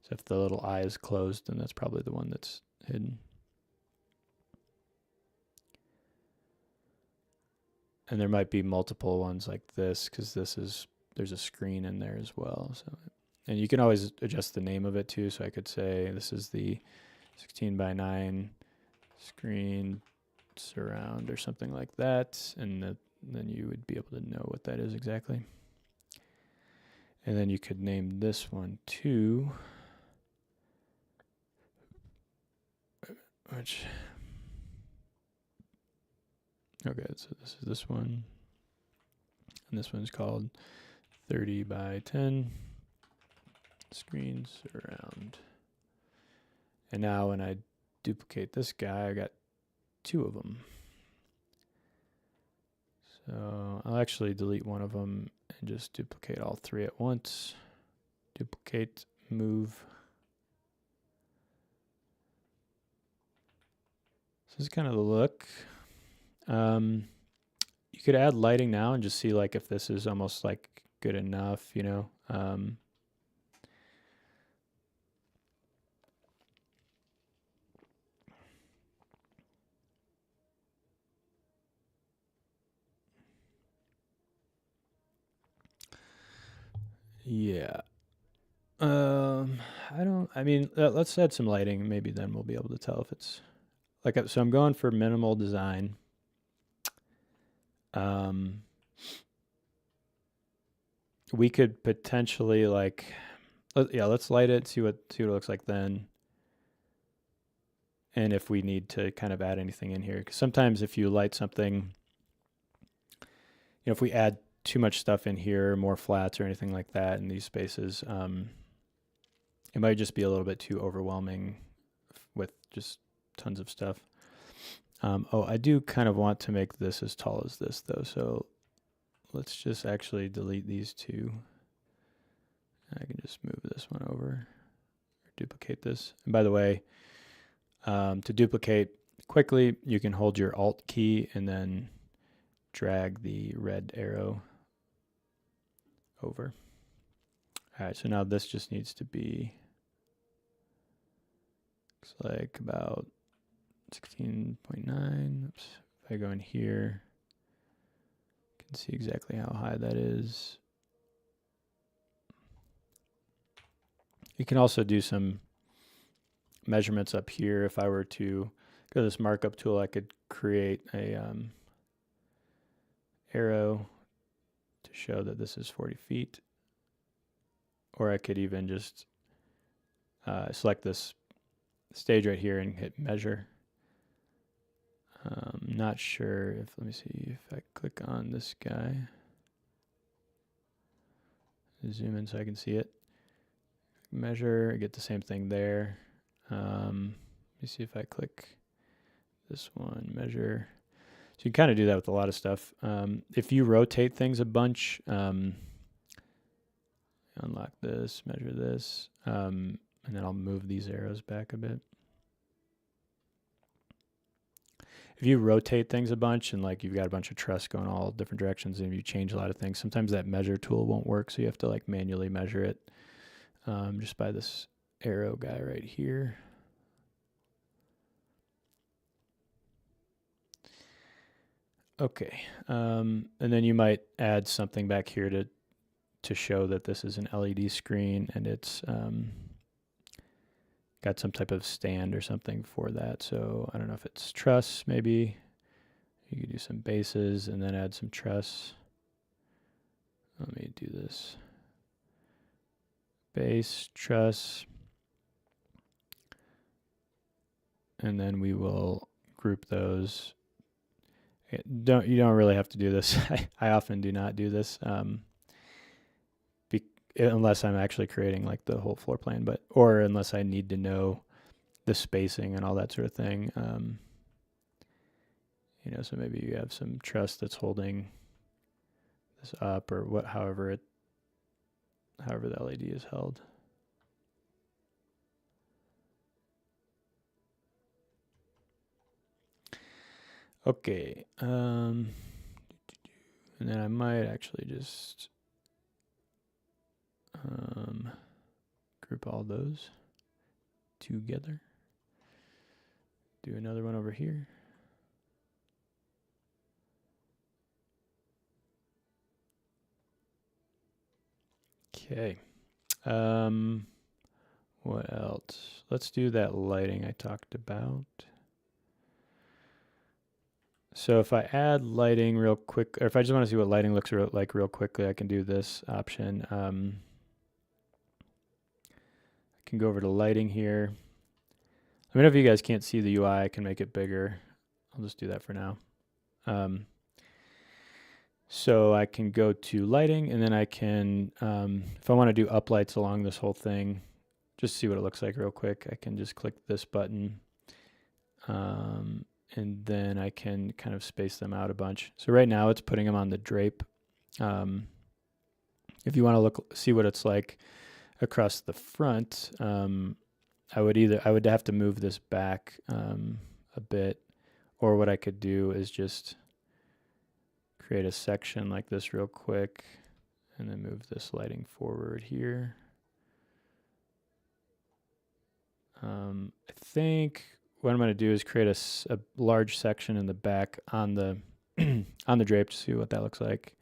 So if the little eye is closed, then that's probably the one that's hidden. And there might be multiple ones like this, because there's a screen in there as well. So, and you can always adjust the name of it too. So I could say this is the 16:9 screen surround or something like that, and then you would be able to know what that is exactly. And then you could name this one too, which, okay, so this is this one, and this one's called 30:10 screen surround. And now when I duplicate this guy, I got 2 of them. So I'll actually delete one of them and just duplicate all 3 at once. Duplicate, move. So this is kind of the look. You could add lighting now and just see like if this is almost like good enough, you know. Yeah. I mean, let's add some lighting. Maybe then we'll be able to tell if it's like, so I'm going for minimal design. We could potentially like, let's light it, see what it looks like then. And if we need to kind of add anything in here, because sometimes if you light something, you know, if we add too much stuff in here, more flats or anything like that in these spaces, it might just be a little bit too overwhelming with just tons of stuff. Oh, I do kind of want to make this as tall as this though, so let's just actually delete these 2. I can just move this one over, or duplicate this. And by the way, to duplicate quickly, you can hold your Alt key and then drag the red arrow over. All right, so now this just needs to be, looks like about 16.9. Oops. If I go in here, you can see exactly how high that is. You can also do some measurements up here. If I were to go to this markup tool, I could create a arrow to show that this is 40 feet. Or I could even just select this stage right here and hit measure. Not sure if, let me see if I click on this guy. Zoom in so I can see it. Measure, I get the same thing there. me see if I click this one, measure. So you can kind of do that with a lot of stuff. If you rotate things a bunch, unlock this, measure this, and then I'll move these arrows back a bit. If you rotate things a bunch and like you've got a bunch of truss going all different directions and you change a lot of things, sometimes that measure tool won't work, so you have to like manually measure it just by this arrow guy right here. Okay, and then you might add something back here to show that this is an LED screen and it's got some type of stand or something for that. So I don't know if it's truss, maybe. You could do some bases and then add some truss. Let me do this. Base, truss. And then we will group those. You don't really have to do this. I often do not do this unless I'm actually creating like the whole floor plan, or unless I need to know the spacing and all that sort of thing. You know, so maybe you have some truss that's holding this up, or however the LED is held. Okay, and then I might actually just group all those together. Do another one over here. Okay. What else? Let's do that lighting I talked about. So if I add lighting real quick, or if I just want to see what lighting looks like real quickly, I can do this option. I can go over to lighting here. Let me know if you guys can't see the UI. I can make it bigger. I'll just do that for now. So I can go to lighting, and then I can, if I want to do uplights along this whole thing, just see what it looks like real quick, I can just click this button. And then I can kind of space them out a bunch. So right now it's putting them on the drape. If you want to see what it's like across the front, I would have to move this back a bit, or what I could do is just create a section like this real quick and then move this lighting forward here. I think what I'm going to do is create a large section in the back on the on the drape to see what that looks like.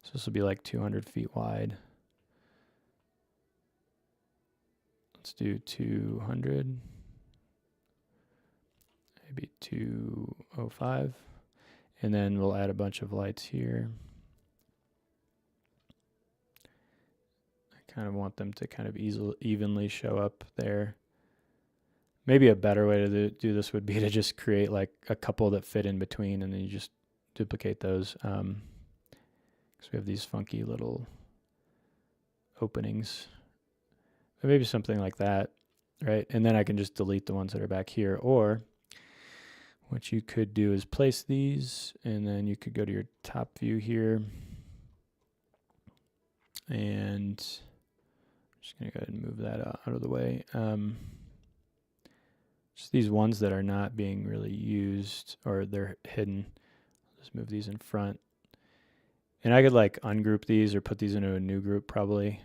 So this will be like 200 feet wide. Let's do 200, maybe 205, and then we'll add a bunch of lights here. I kind of want them to kind of evenly show up there. Maybe a better way to do this would be to just create like a couple that fit in between, and then you just duplicate those. Because we have these funky little openings. But maybe something like that, right? And then I can just delete the ones that are back here. Or what you could do is place these, and then you could go to your top view here. And I'm just going to go ahead and move that out of the way. Just these ones that are not being really used, or they're hidden. I'll just move these in front. And I could like ungroup these or put these into a new group probably.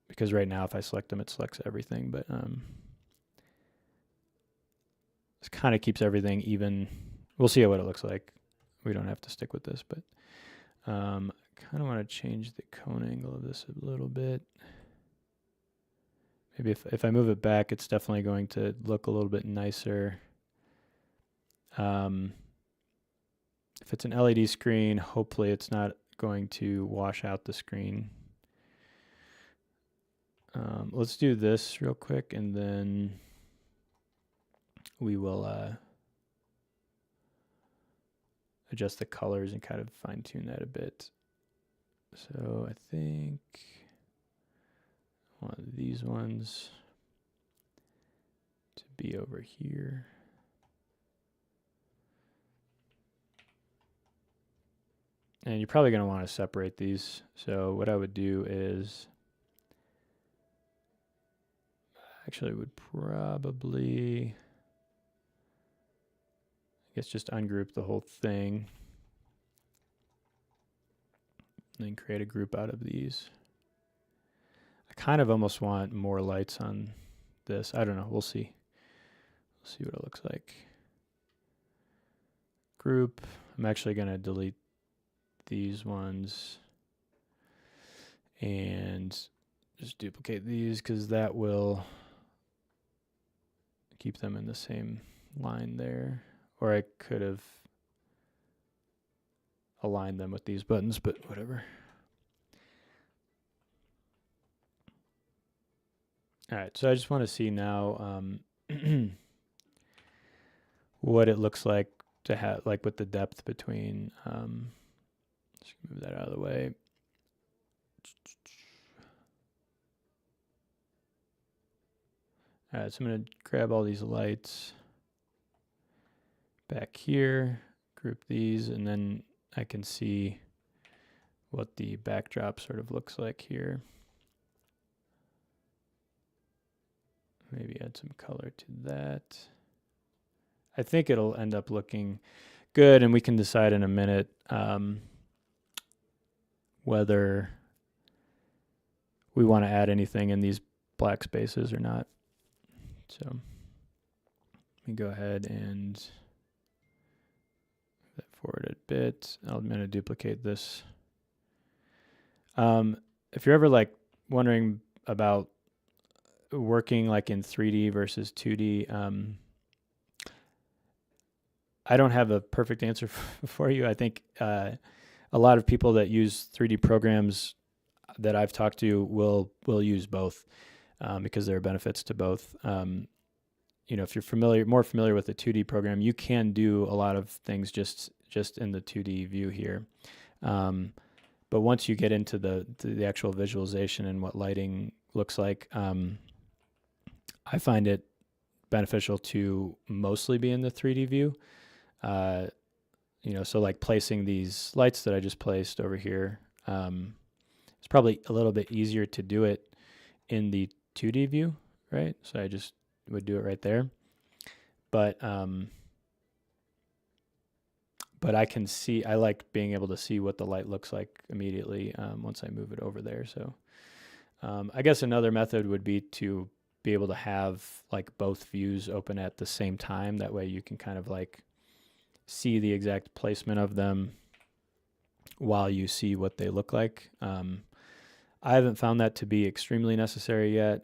Because right now if I select them, it selects everything. But this kind of keeps everything even. We'll see what it looks like. We don't have to stick with this, but I kind of want to change the cone angle of this a little bit. Maybe if I move it back, it's definitely going to look a little bit nicer. If it's an LED screen, hopefully it's not going to wash out the screen. Let's do this real quick, and then we will adjust the colors and kind of fine tune that a bit. So I think I want these ones to be over here. And you're probably going to want to separate these. So what I would do is, actually would probably, I guess, just ungroup the whole thing. And then create a group out of these. I kind of almost want more lights on this. I don't know. We'll see. We'll see what it looks like. Group. I'm actually going to delete these ones and just duplicate these because that will keep them in the same line there. Or I could have aligned them with these buttons, but whatever. All right, so I just want to see now what it looks like to have, like with the depth between, just move that out of the way. All right, so I'm going to grab all these lights back here, group these, and then I can see what the backdrop sort of looks like here. Maybe add some color to that. I think it'll end up looking good, and we can decide in a minute whether we want to add anything in these black spaces or not. So let me go ahead and move that forward a bit. I'm going to duplicate this. If you're ever like wondering about working like in 3D versus 2D, I don't have a perfect answer for you. I think a lot of people that use 3D programs that I've talked to will use both because there are benefits to both. You know, if you're more familiar with a 2D program, you can do a lot of things just in the 2D view here. But once you get into the actual visualization and what lighting looks like, I find it beneficial to mostly be in the 3D view. You know, so like placing these lights that I just placed over here, it's probably a little bit easier to do it in the 2D view, right? So I just would do it right there. But I can see, I like being able to see what the light looks like immediately once I move it over there. So I guess another method would be to be able to have like both views open at the same time. That way you can kind of like see the exact placement of them while you see what they look like. I haven't found that to be extremely necessary yet.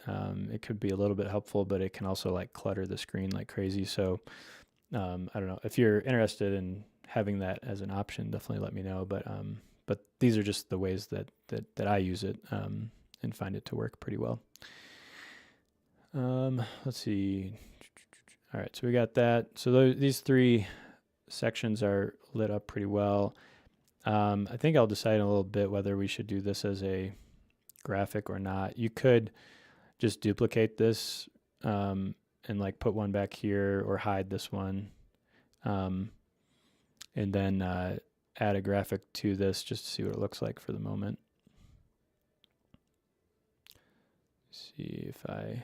It could be a little bit helpful, but it can also like clutter the screen like crazy. So I don't know. If you're interested in having that as an option, definitely let me know. But these are just the ways that I use it and find it to work pretty well. Let's see. All right, so we got that. So these three sections are lit up pretty well. I think I'll decide in a little bit whether we should do this as a graphic or not. You could just duplicate this and like put one back here or hide this one, and then add a graphic to this just to see what it looks like for the moment. See if I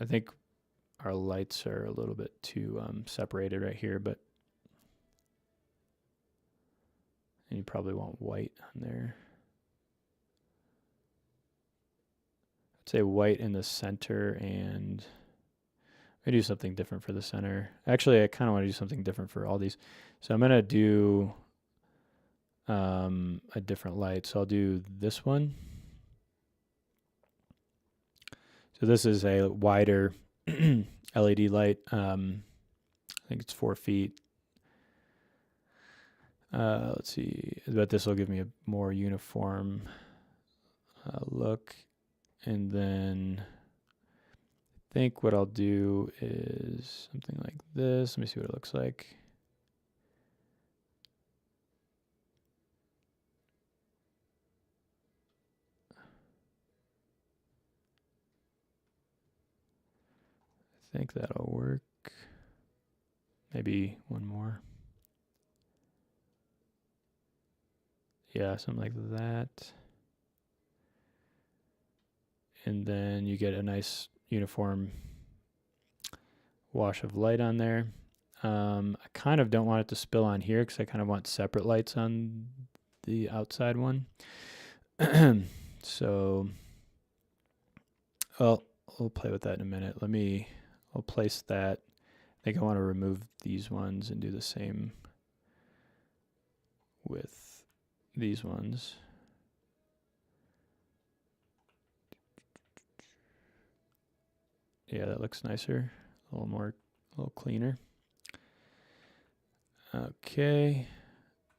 think our lights are a little bit too separated right here, but and you probably want white on there. I'd say white in the center, and I do something different for the center. Actually, I kind of want to do something different for all these. So I'm going to do a different light. So I'll do this one. So this is a wider LED light. I think it's 4 feet. Let's see, but this will give me a more uniform look. And then I think what I'll do is something like this. Let me see what it looks like. think that'll work. Maybe one more. Yeah, something like that. And then you get a nice uniform wash of light on there. I kind of don't want it to spill on here because I kind of want separate lights on the outside one. So, well, we'll play with that in a minute. I'll place that. I think I want to remove these ones and do the same with these ones. Yeah, that looks nicer. A little cleaner. Okay.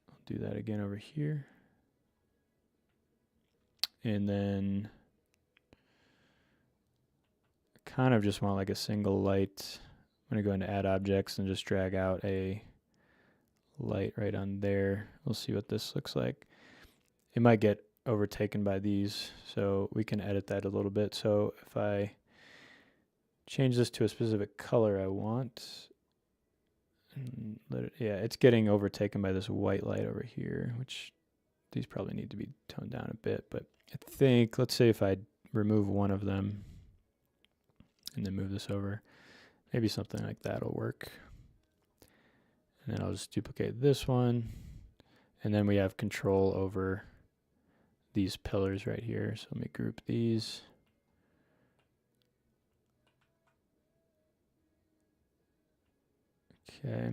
I'll do that again over here. And then I kind of just want like a single light. I'm going to go into add objects and just drag out a light right on there. We'll see what this looks like. It might get overtaken by these, so we can edit that a little bit. So if I change this to a specific color I want, and yeah, it's getting overtaken by this white light over here, which these probably need to be toned down a bit. But I think, let's say if I remove one of them and then move this over, maybe something like that will work. And then I'll just duplicate this one. And then we have control over these pillars right here. So let me group these. Okay.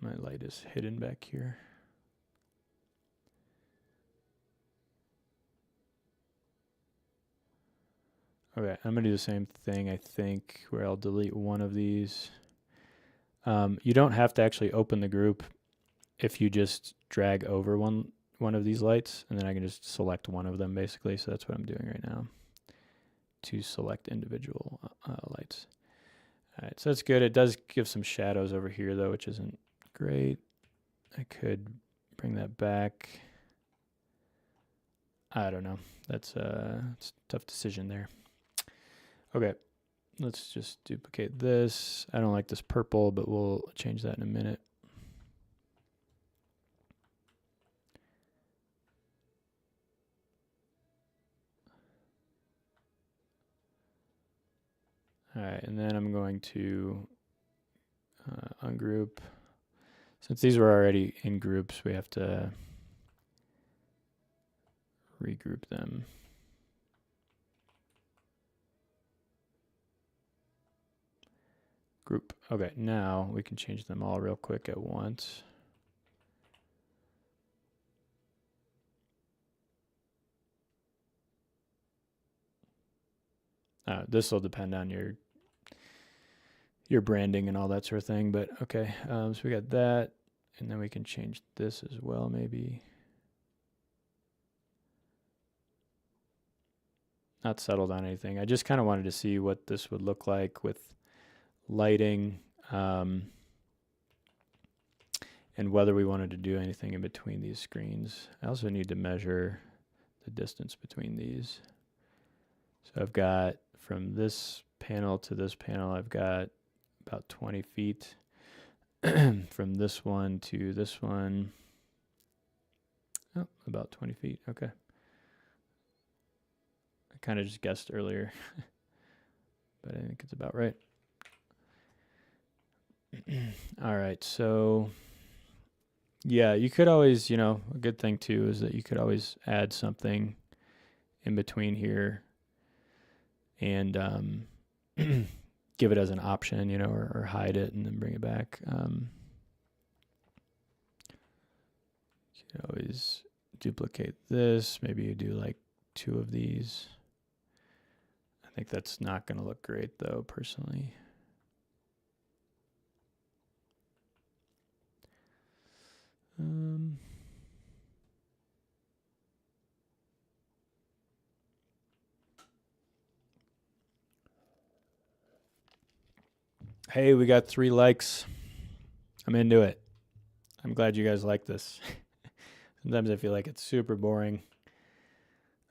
My light is hidden back here. Okay, I'm gonna do the same thing, I think, where I'll delete one of these. You don't have to actually open the group if you just drag over one of these lights, and then I can just select one of them basically. So that's what I'm doing right now, to select individual lights. All right, so that's good. It does give some shadows over here though, which isn't great. I could bring that back. I don't know. It's a tough decision there. Okay, let's just duplicate this. I don't like this purple, but we'll change that in a minute. All right, and then I'm going to ungroup. Since these were already in groups, we have to regroup them. Group. Okay, now we can change them all real quick at once. This will depend on your branding and all that sort of thing, but okay. So we got that, and then we can change this as well, maybe. Not settled on anything. I just kind of wanted to see what this would look like with lighting, and whether we wanted to do anything in between these screens. I also need to measure the distance between these. So I've got from this panel to this panel, I've got about 20 feet. From this one to this one, oh, about 20 feet. Okay. I kind of just guessed earlier, but I think it's about right. All right, so yeah, you could always, a good thing too is that you could always add something in between here and give it as an option, or hide it and then bring it back. You could always duplicate this. Maybe you do like 2 of these. I think that's not going to look great though, personally. Hey, we got 3 likes. I'm into it. I'm glad you guys like this. Sometimes I feel like it's super boring.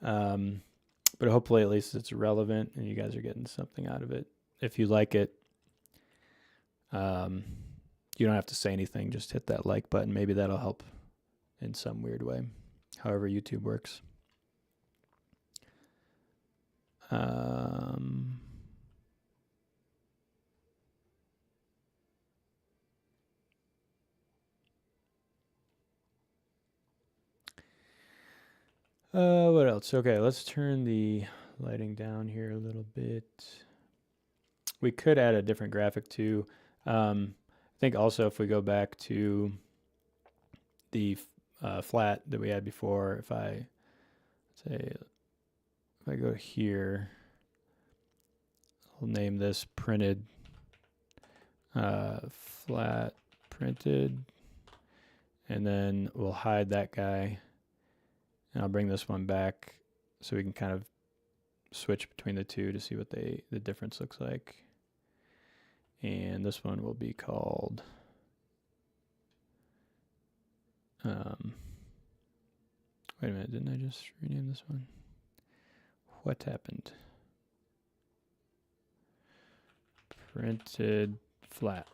But hopefully at least it's relevant and you guys are getting something out of it. If you like it, you don't have to say anything, just hit that like button. Maybe that'll help in some weird way, however YouTube works. What else? Okay, let's turn the lighting down here a little bit. We could add a different graphic too. I think also if we go back to the flat that we had before, if I go here, I'll name this printed flat printed, and then we'll hide that guy, and I'll bring this one back so we can kind of switch between the two to see what the difference looks like. And this one will be called wait a minute, didn't I just rename this one? What happened? Printed flat.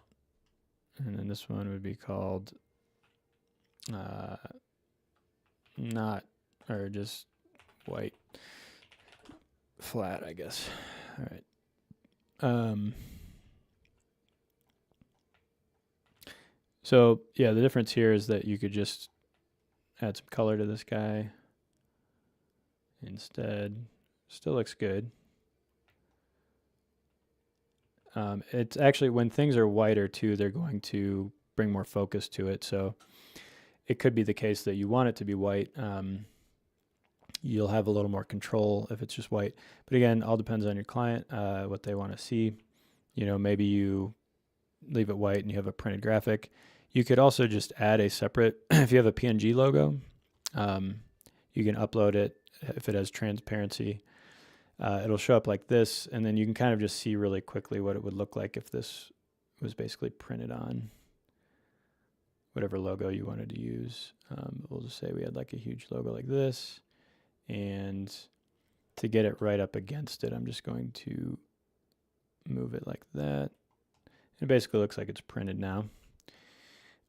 And then this one would be called not, or just white flat, I guess. All right. So yeah, the difference here is that you could just add some color to this guy instead. Still looks good. It's actually, when things are whiter too, they're going to bring more focus to it. So it could be the case that you want it to be white. You'll have a little more control if it's just white. But again, all depends on your client, what they want to see. You know, maybe you leave it white and you have a printed graphic. You could also just add a separate, if you have a PNG logo, you can upload it if it has transparency. It'll show up like this, and then you can kind of just see really quickly what it would look like if this was basically printed on whatever logo you wanted to use. We'll just say we had like a huge logo like this, and to get it right up against it, I'm just going to move it like that. It basically looks like it's printed now.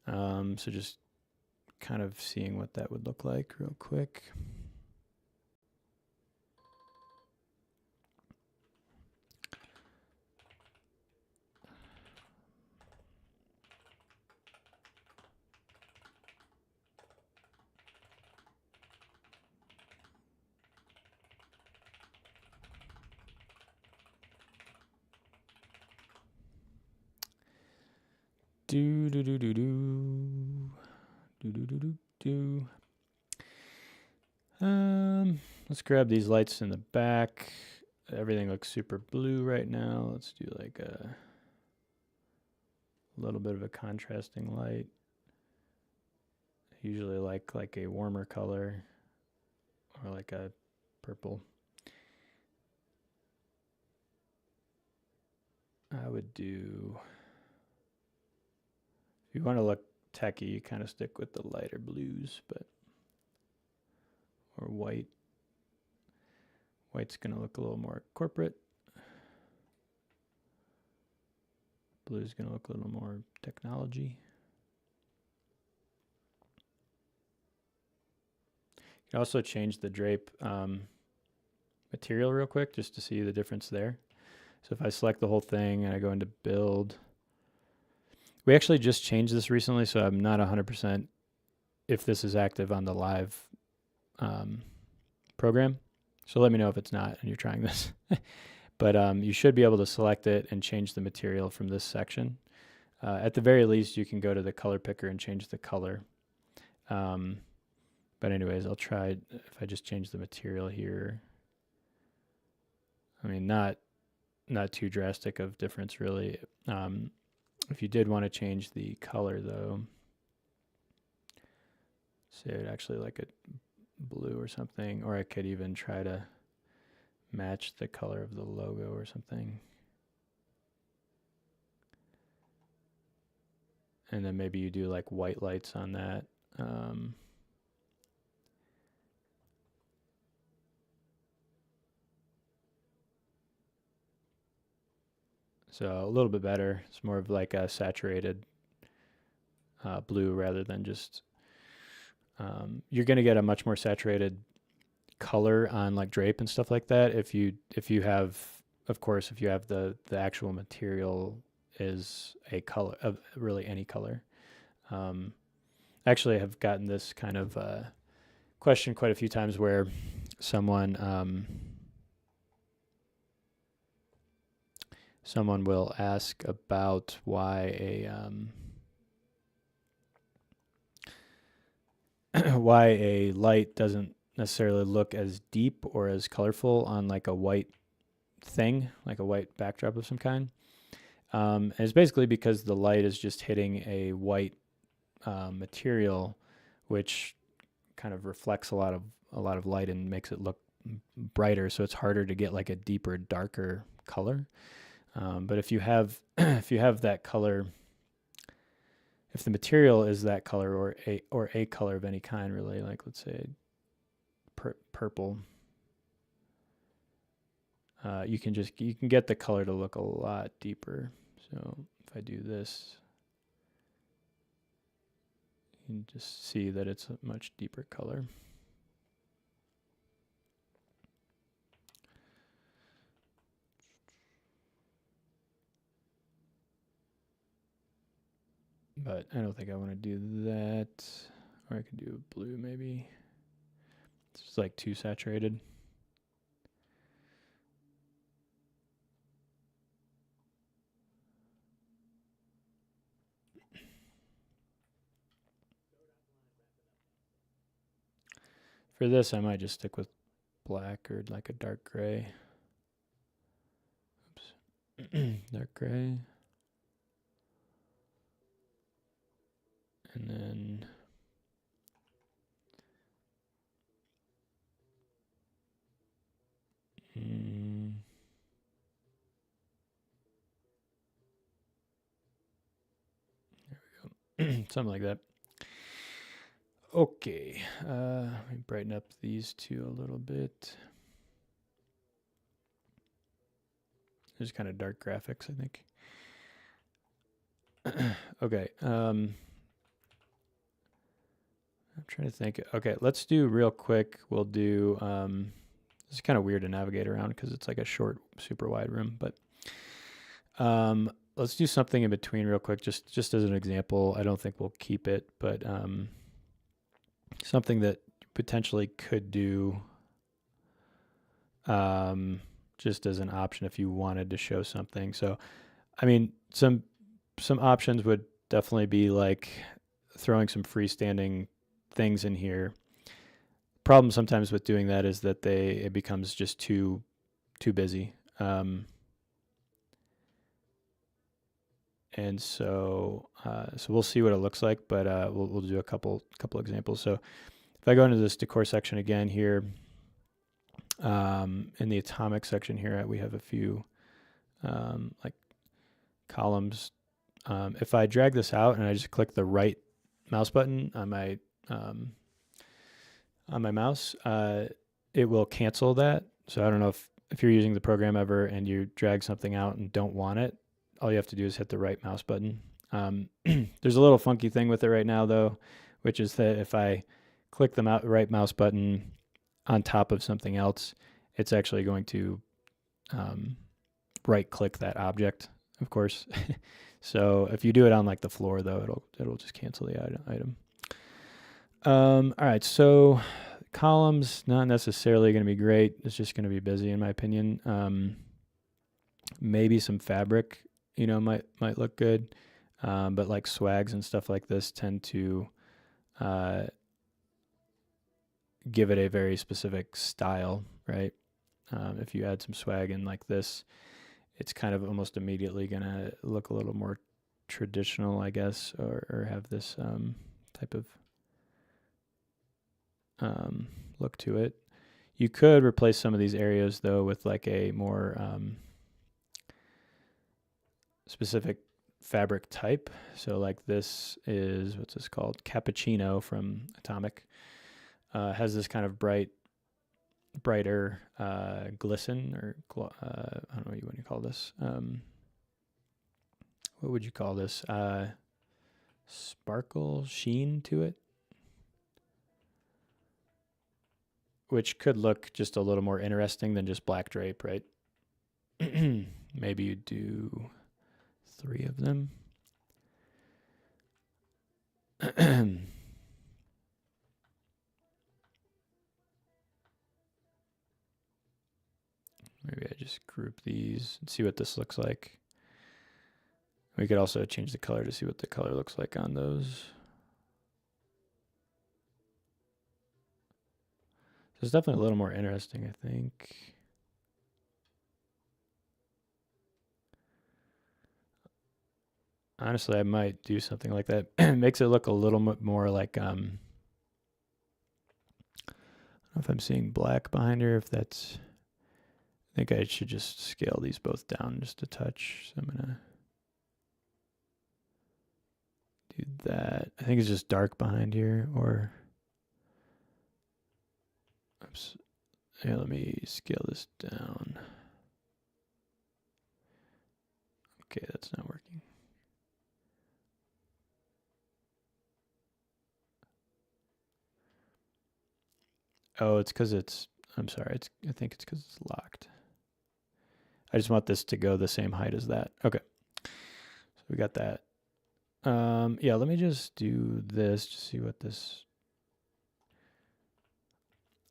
So just kind of seeing what that would look like real quick. Let's grab these lights in the back. Everything looks super blue right now. Let's do like a little bit of a contrasting light. I usually like a warmer color or like a purple. I would do, if you want to look techy, you kind of stick with the lighter blues, but, or white. White's going to look a little more corporate. Blue's going to look a little more technology. You can also change the drape material real quick just to see the difference there. So if I select the whole thing and I go into build, we actually just changed this recently, so I'm not 100% if this is active on the live program. So let me know if it's not and you're trying this. But you should be able to select it and change the material from this section. At the very least, you can go to the color picker and change the color. But anyways, I'll try, if I just change the material here. I mean, not too drastic of difference really. If you did want to change the color though, say I'd actually like it blue or something, or I could even try to match the color of the logo or something. And then maybe you do like white lights on that. So a little bit better. It's more of like a saturated blue rather than just, you're going to get a much more saturated color on like drape and stuff like that if you have, of course, if you have the actual material is a color of really any color. Actually, I have gotten this kind of question quite a few times where someone someone will ask about why why a light doesn't necessarily look as deep or as colorful on like a white thing, like a white backdrop of some kind. And it's basically because the light is just hitting a white material, which kind of reflects a lot of light and makes it look brighter. So it's harder to get like a deeper, darker color. But if you have if you have that color, if the material is that color or a color of any kind, really, like let's say purple, you can get the color to look a lot deeper. So if I do this, you can just see that it's a much deeper color. But I don't think I want to do that. Or I could do blue maybe. It's just like too saturated. For this, I might just stick with black or like a dark gray. Oops. Dark gray. And then there we go. Something like that. Okay, let me brighten up these two a little bit. There's kind of dark graphics, I think. Okay, I'm trying to think. Okay, let's do real quick. We'll do, this is kind of weird to navigate around because it's like a short, super wide room, but let's do something in between real quick, just as an example. I don't think we'll keep it, but something that potentially could do just as an option if you wanted to show something. So, I mean, some options would definitely be like throwing some freestanding things in here. Problem sometimes with doing that is that it becomes just too busy. And so we'll see what it looks like, but we'll do a couple examples. So if I go into this decor section again here, in the atomic section here, we have a few like columns. If I drag this out and I just click the right mouse button on my mouse, it will cancel that. So I don't know if you're using the program ever and you drag something out and don't want it, all you have to do is hit the right mouse button. There's a little funky thing with it right now though, which is that if I click the right mouse button on top of something else, it's actually going to right click that object, of course. So if you do it on like the floor though, it'll just cancel the item. All right, so columns, not necessarily going to be great. It's just going to be busy in my opinion. Maybe some fabric, might look good. But like swags and stuff like this tend to give it a very specific style, right? If you add some swag in like this, it's kind of almost immediately going to look a little more traditional, I guess, or have this type of look to it. You could replace some of these areas though with like a more specific fabric type. So like this is, what's this called? Cappuccino from Atomic. Has this kind of brighter glisten, or I don't know what you call this. what would you call this? Sparkle sheen to it, which could look just a little more interesting than just black drape, right? Maybe you do 3 of them. Maybe I just group these and see what this looks like. We could also change the color to see what the color looks like on those. So it's definitely a little more interesting, I think. Honestly, I might do something like that. It makes it look a little bit more like, I don't know if I'm seeing black behind here, if that's, I think I should just scale these both down just a touch. So I'm gonna do that. I think it's just dark behind here, or, oops. Yeah, let me scale this down. Okay, that's not working. Oh, it's because it's, I'm sorry, I think it's because it's locked. I just want this to go the same height as that. Okay, so we got that. Yeah, let me just do this to see what this,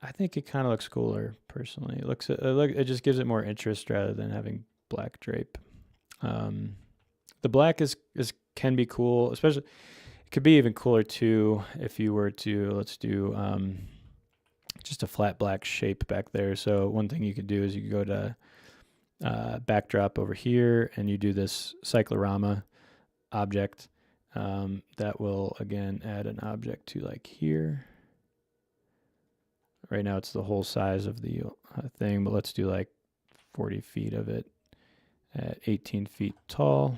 I think it kind of looks cooler personally. It just gives it more interest rather than having black drape. The black is can be cool, especially it could be even cooler too if you were to, let's do just a flat black shape back there. So one thing you could do is you could go to backdrop over here and you do this cyclorama object that will again add an object to like here. Right now it's the whole size of the thing, but let's do like 40 feet of it at 18 feet tall.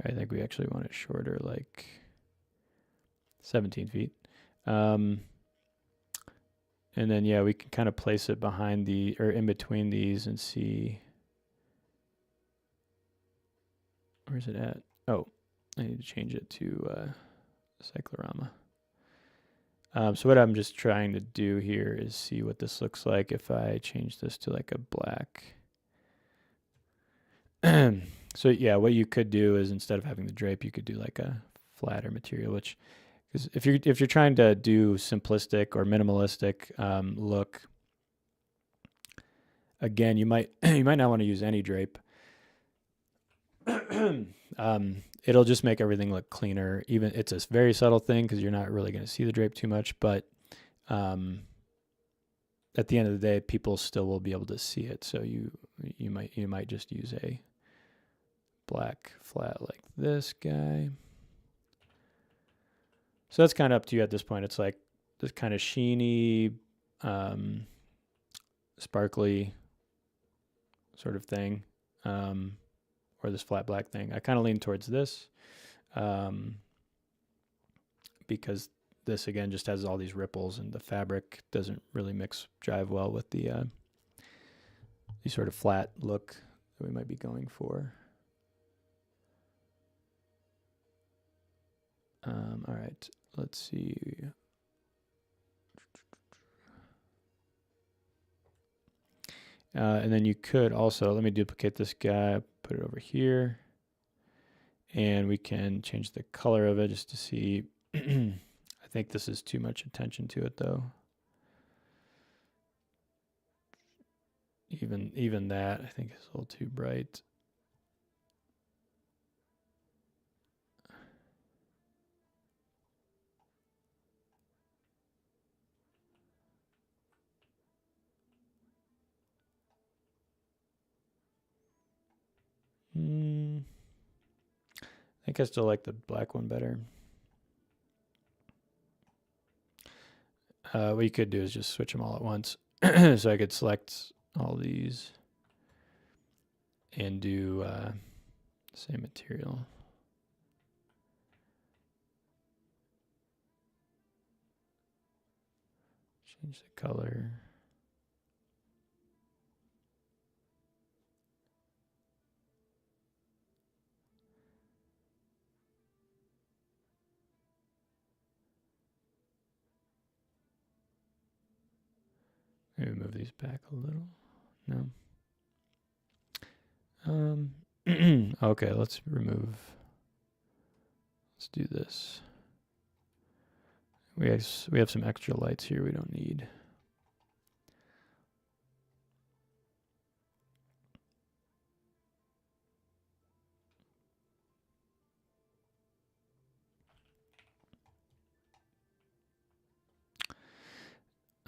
I think we actually want it shorter, like 17 feet. And then, yeah, we can kind of place it behind the, or in between these and see, where's it at? Oh, I need to change it to cyclorama. So what I'm just trying to do here is see what this looks like if I change this to like a black. So yeah, what you could do is instead of having the drape, you could do like a flatter material, which, because if you're trying to do simplistic or minimalistic look, again, you might not want to use any drape. It'll just make everything look cleaner. Even it's a very subtle thing because you're not really going to see the drape too much, but at the end of the day, people still will be able to see it. So you might just use a black flat like this guy. So that's kind of up to you at this point. It's like this kind of sheeny, sparkly sort of thing, or this flat black thing. I kind of lean towards this because this again just has all these ripples and the fabric doesn't really jive well with the sort of flat look that we might be going for. All right, let's see. And then you could also, let me duplicate this guy, put it over here, and we can change the color of it just to see. I think this is too much attention to it though. Even that I think is a little too bright. I think I still like the black one better. What you could do is just switch them all at once. So I could select all these and do same material. Change the color. Maybe move these back a little. No. Okay, let's remove. Let's do this. We have some extra lights here we don't need.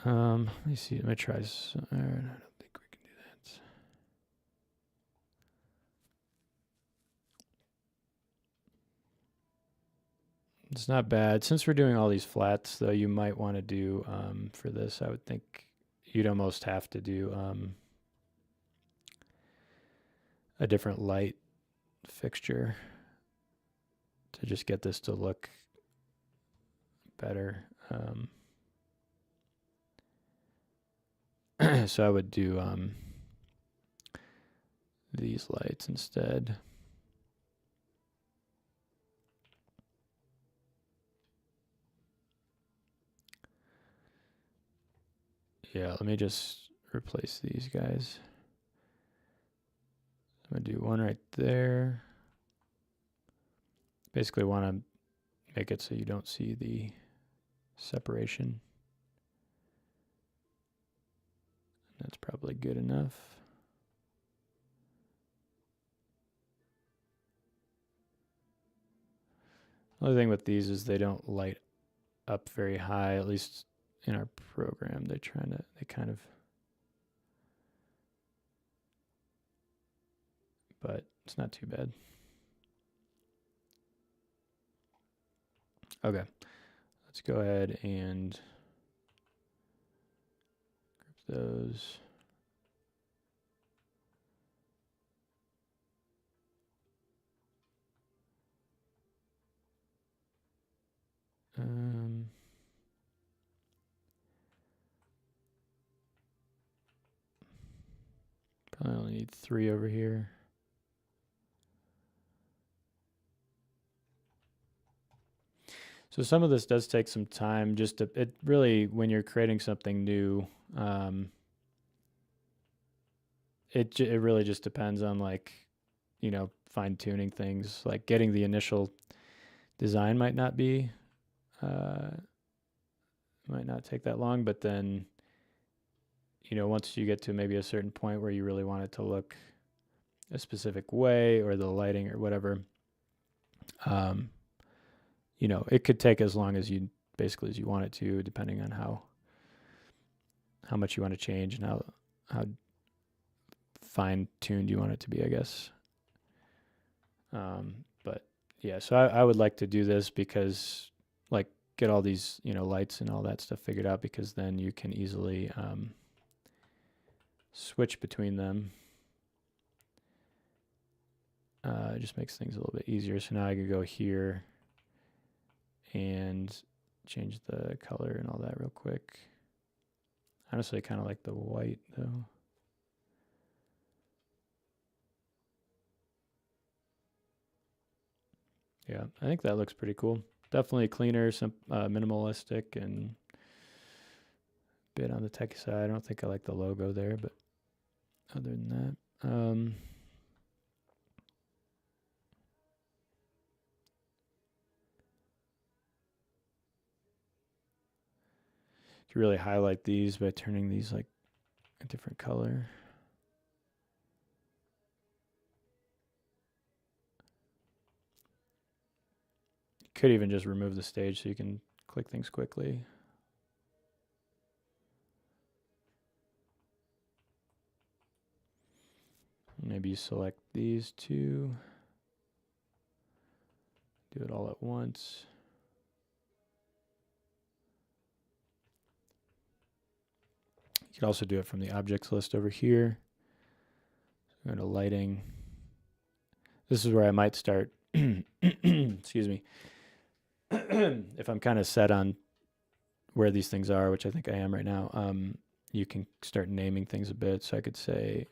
Let me see. Let me try. I don't think we can do that. It's not bad. Since we're doing all these flats, though, you might want to do, for this, I would think you'd almost have to do a different light fixture to just get this to look better. So I would do these lights instead. Yeah, let me just replace these guys. I'm gonna do one right there. Basically want to make it so you don't see the separation. That's probably good enough. The only thing with these is they don't light up very high, at least in our program. They kind of, but it's not too bad. Okay, let's go ahead and group those. Probably only need 3 over here. So some of this does take some time. Just to, it really, when you're creating something new, it really just depends on, like, you know, fine tuning things. Like getting the initial design might not take that long, but then, you know, once you get to maybe a certain point where you really want it to look a specific way, or the lighting or whatever, you know, it could take as long as you want it to, depending on how much you want to change and how fine tuned you want it to be, I guess. But yeah, so I would like to do this because, like, get all these, you know, lights and all that stuff figured out, because then you can easily switch between them. It just makes things a little bit easier. So now I can go here and change the color and all that real quick. Honestly, I kind of like the white though. Yeah, I think that looks pretty cool. Definitely cleaner, some minimalistic, and a bit on the techie side. I don't think I like the logo there, but other than that, you can really highlight these by turning these like a different color. You could even just remove the stage so you can click things quickly. Maybe you select these two. Do it all at once. You can also do it from the objects list over here. So go to lighting. This is where I might start, excuse me, if I'm kind of set on where these things are, which I think I am right now. You can start naming things a bit. So I could say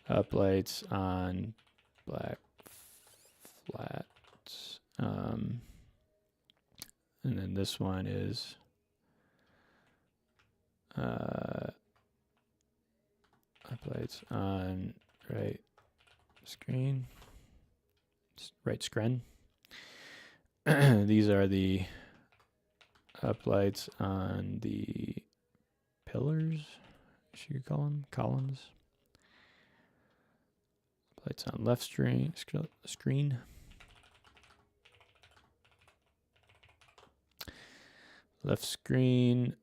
uplights on black flats. And then this one is uplights on right screen, right screen. These are the uplights on the pillars, you could call them, columns. Uplights on left screen. Left screen,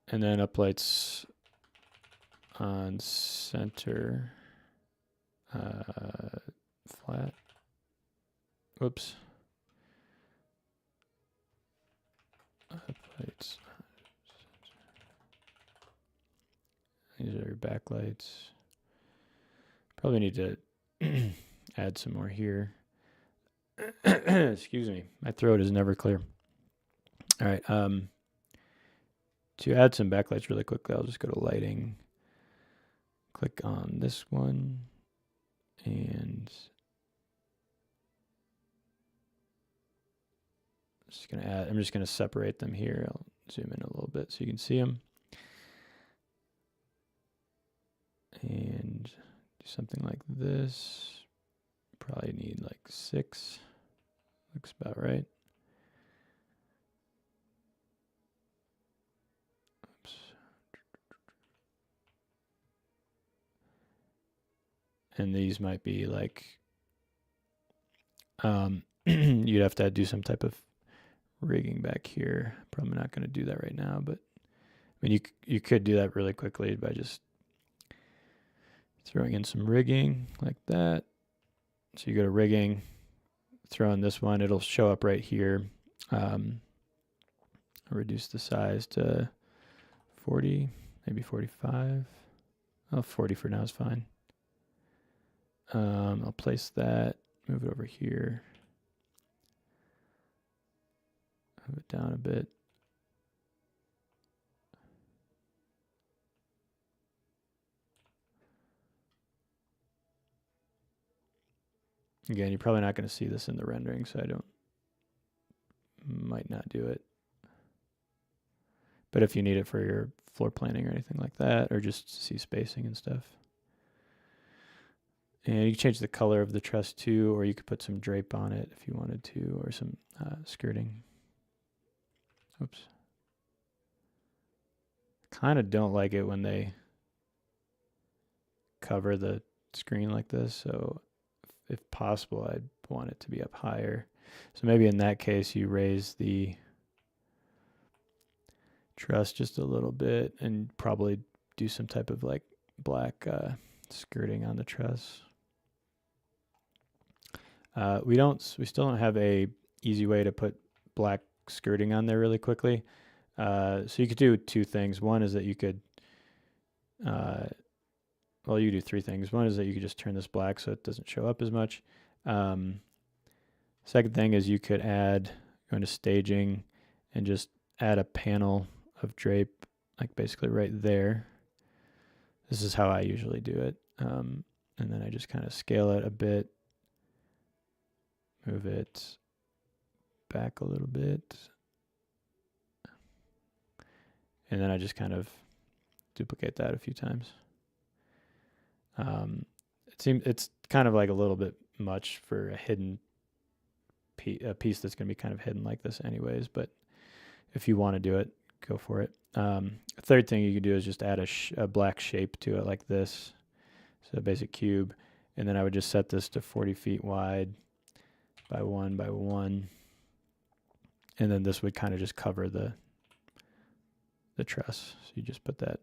and then uplights on center, flat. Whoops. Uplights. These are your backlights. Probably need to add some more here. Excuse me. My throat is never clear. All right. To add some backlights really quickly, I'll just go to lighting. Click on this one. And I'm just gonna separate them here. I'll zoom in a little bit so you can see them. And do something like this. Probably need like 6. Looks about right. Oops. And these might be like, you'd have to do some type of rigging back here. Probably not going to do that right now, but I mean, you could do that really quickly by just throwing in some rigging like that. So you go to rigging, throw in this one, it'll show up right here. I'll reduce the size to 40, maybe 45. Oh, 40 for now is fine. I'll place that, move it over here. Move it down a bit. Again, you're probably not going to see this in the rendering, so might not do it. But if you need it for your floor planning or anything like that, or just to see spacing and stuff. And you can change the color of the truss too, or you could put some drape on it if you wanted to, or some skirting. Oops. Kind of don't like it when they cover the screen like this, so if possible, I'd want it to be up higher. So maybe in that case, you raise the truss just a little bit and probably do some type of like black skirting on the truss. We still don't have a easy way to put black skirting on there really quickly. So you could do 2 things. One is that you could, well, you do 3 things. One is that you could just turn this black so it doesn't show up as much. Second thing is you could go into staging and just add a panel of drape, like basically right there. This is how I usually do it. And then I just kind of scale it a bit, move it back a little bit. And then I just kind of duplicate that a few times. It's kind of like a little bit much for a hidden piece that's going to be kind of hidden like this anyways, but if you want to do it, go for it. Third thing you could do is just add a black shape to it like this. So a basic cube. And then I would just set this to 40 feet wide by 1 by 1. And then this would kind of just cover the truss. So you just put that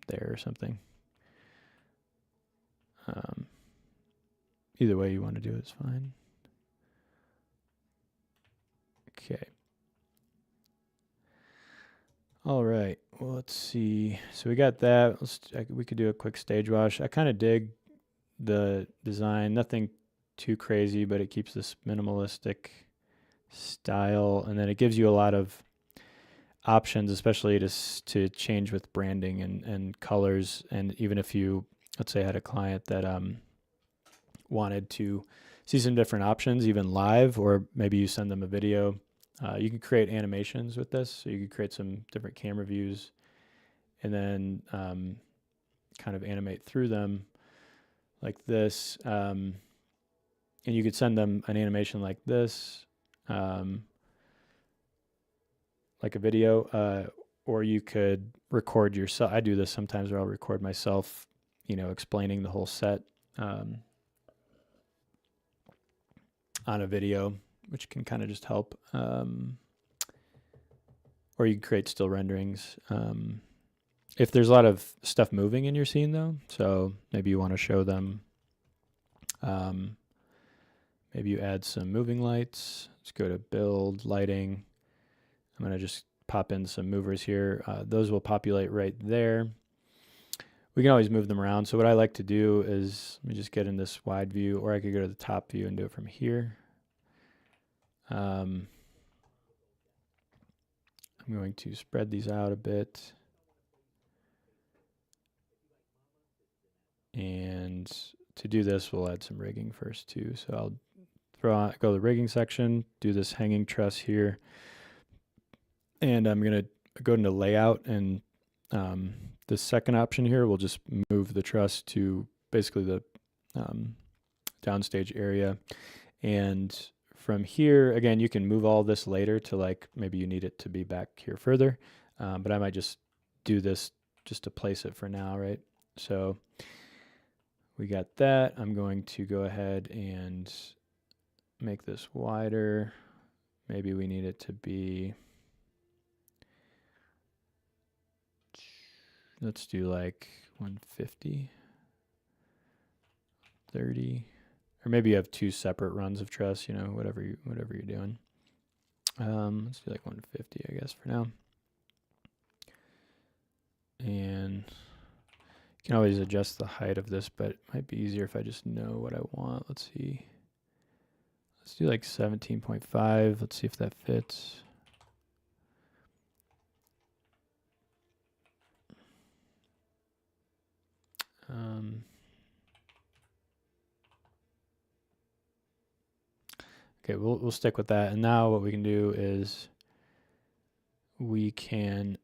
there or something. Either way you want to do it is fine. Okay. All right. Well, let's see. So we got that. We could do a quick stage wash. I kind of dig the design. Nothing too crazy, but it keeps this minimalistic style, and then it gives you a lot of options, especially to change with branding and colors. And even if you, let's say, had a client that wanted to see some different options, even live, or maybe you send them a video, you can create animations with this. So you can create some different camera views and then kind of animate through them like this. And you could send them an animation like this, like a video, or you could record yourself. I do this sometimes where I'll record myself, explaining the whole set on a video, which can kind of just help. Or you can create still renderings. If there's a lot of stuff moving in your scene though, so maybe you want to show them, maybe you add some moving lights. Let's go to build, lighting. I'm going to just pop in some movers here. Those will populate right there. We can always move them around. So what I like to do is, let me just get in this wide view, or I could go to the top view and do it from here. I'm going to spread these out a bit. And to do this, we'll add some rigging first too. So I'll go to the rigging section, do this hanging truss here. And I'm going to go into layout, and the second option here will just move the truss to basically the downstage area. And from here, again, you can move all this later to, like, maybe you need it to be back here further. But I might just do this just to place it for now, right? So we got that. I'm going to go ahead and make this wider. Maybe we need it to be, let's do like 150, 30, or maybe you have two separate runs of truss, whatever you're doing. Let's do like 150, I guess, for now. And you can always adjust the height of this, but it might be easier if I just know what I want. Let's see. Let's do like 17.5. Let's see if that fits. Okay, we'll stick with that. And now what we can do is we can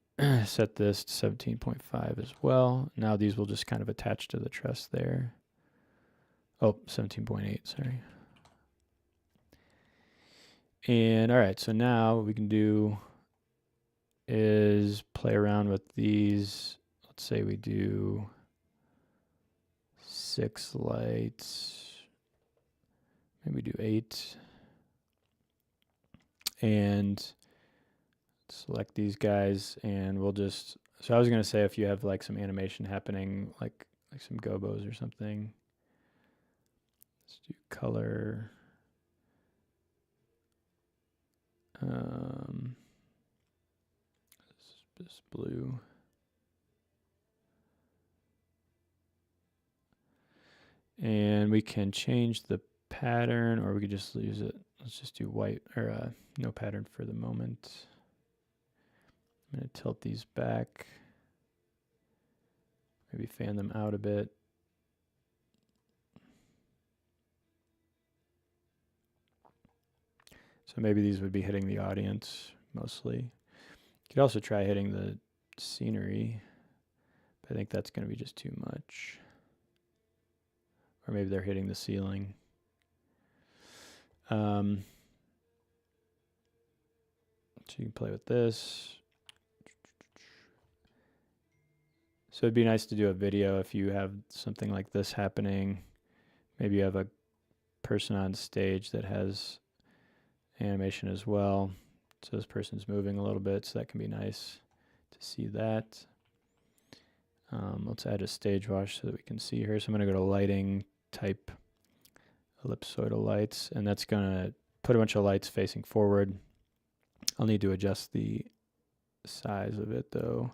set this to 17.5 as well. Now these will just kind of attach to the truss there. Oh, 17.8, sorry. And all right, so now what we can do is play around with these. Let's say we do 6 lights, maybe do 8. And select these guys, and we'll just, so I was going to say if you have like some animation happening, like some gobos or something. Let's do color. This blue. And we can change the pattern, or we could just use it. Let's just do white, or no pattern for the moment. I'm going to tilt these back. Maybe fan them out a bit. So maybe these would be hitting the audience mostly. You could also try hitting the scenery, but I think that's going to be just too much. Or maybe they're hitting the ceiling. So you can play with this. So it'd be nice to do a video if you have something like this happening. Maybe you have a person on stage that has animation as well. So this person's moving a little bit, so that can be nice to see that. Let's add a stage wash so that we can see here. So I'm going to go to lighting, type ellipsoidal lights, and that's going to put a bunch of lights facing forward. I'll need to adjust the size of it though.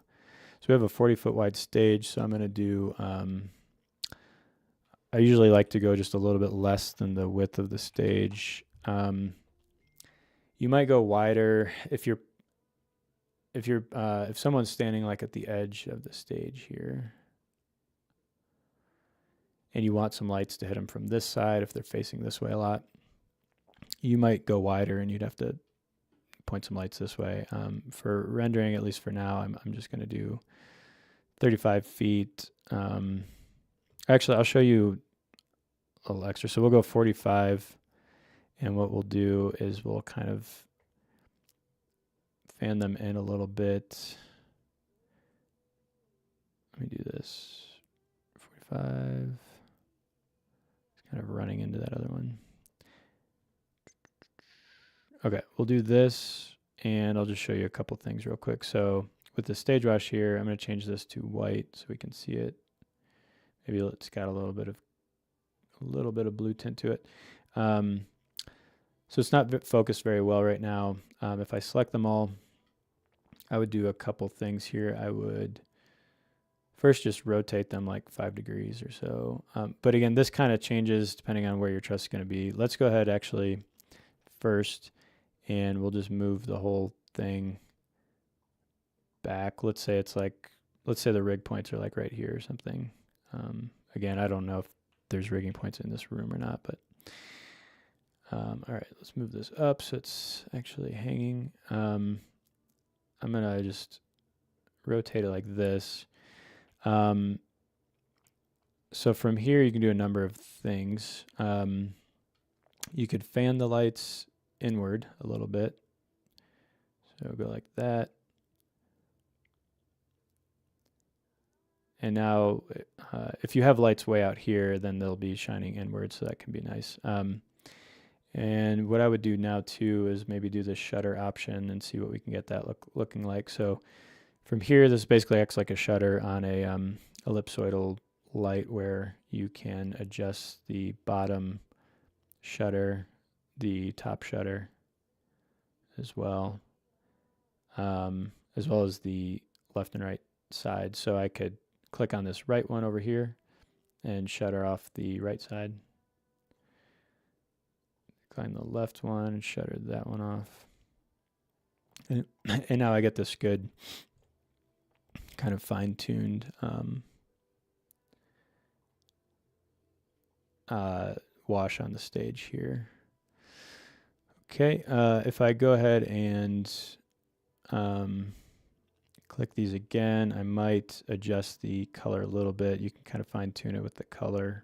So we have a 40-foot wide stage, so I'm going to do, I usually like to go just a little bit less than the width of the stage. You might go wider if someone's standing like at the edge of the stage here, and you want some lights to hit them from this side if they're facing this way a lot. You might go wider, and you'd have to point some lights this way. For rendering, at least for now, I'm just going to do 35 feet. Actually, I'll show you a little extra. So we'll go 45, and what we'll do is we'll kind of fan them in a little bit. Let me do this. 45. It's kind of running into that other one. Okay, we'll do this, and I'll just show you a couple things real quick. So with the stage wash here, I'm going to change this to white so we can see it. Maybe it's got a little bit of blue tint to it. So it's not focused very well right now. If I select them all, I would do a couple things here. I would first just rotate them like 5 degrees or so. But again, this kind of changes depending on where your truss is going to be. Let's go ahead actually first, and we'll just move the whole thing back. Let's say the rig points are like right here or something. Again, I don't know if there's rigging points in this room or not, but all right, let's move this up so it's actually hanging. I'm gonna just rotate it like this. So from here you can do a number of things. You could fan the lights inward a little bit. So go like that. And now if you have lights way out here, then they'll be shining inward, so that can be nice. And what I would do now too is maybe do the shutter option and see what we can get that looking like. So from here, this basically acts like a shutter on a ellipsoidal light where you can adjust the bottom shutter, the top shutter as well as the left and right side. So I could click on this right one over here and shutter off the right side. Click on the left one and shutter that one off. And now I get this good kind of fine-tuned wash on the stage here. Okay, if I go ahead and click these again, I might adjust the color a little bit. You can kind of fine-tune it with the color.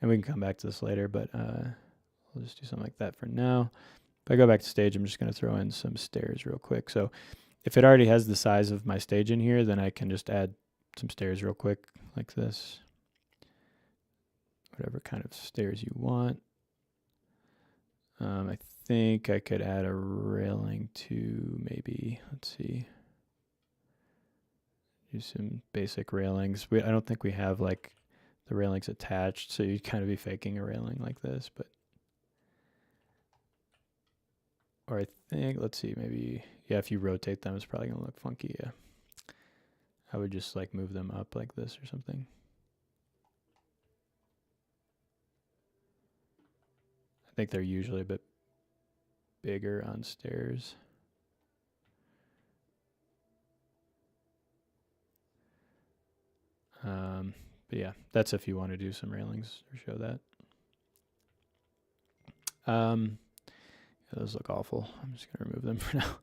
And we can come back to this later, but we'll just do something like that for now. If I go back to stage, I'm just going to throw in some stairs real quick. So if it already has the size of my stage in here, then I can just add some stairs real quick like this. Whatever kind of stairs you want. I think I could add a railing to maybe, let's see, do some basic railings. I don't think we have like the railings attached, so you'd kind of be faking a railing like this, but, or I think, let's see, maybe, yeah, if you rotate them, it's probably gonna look funky, yeah. I would just like move them up like this or something. I think they're usually a bit bigger on stairs. But yeah, that's if you want to do some railings or show that. Those look awful. I'm just gonna remove them for now.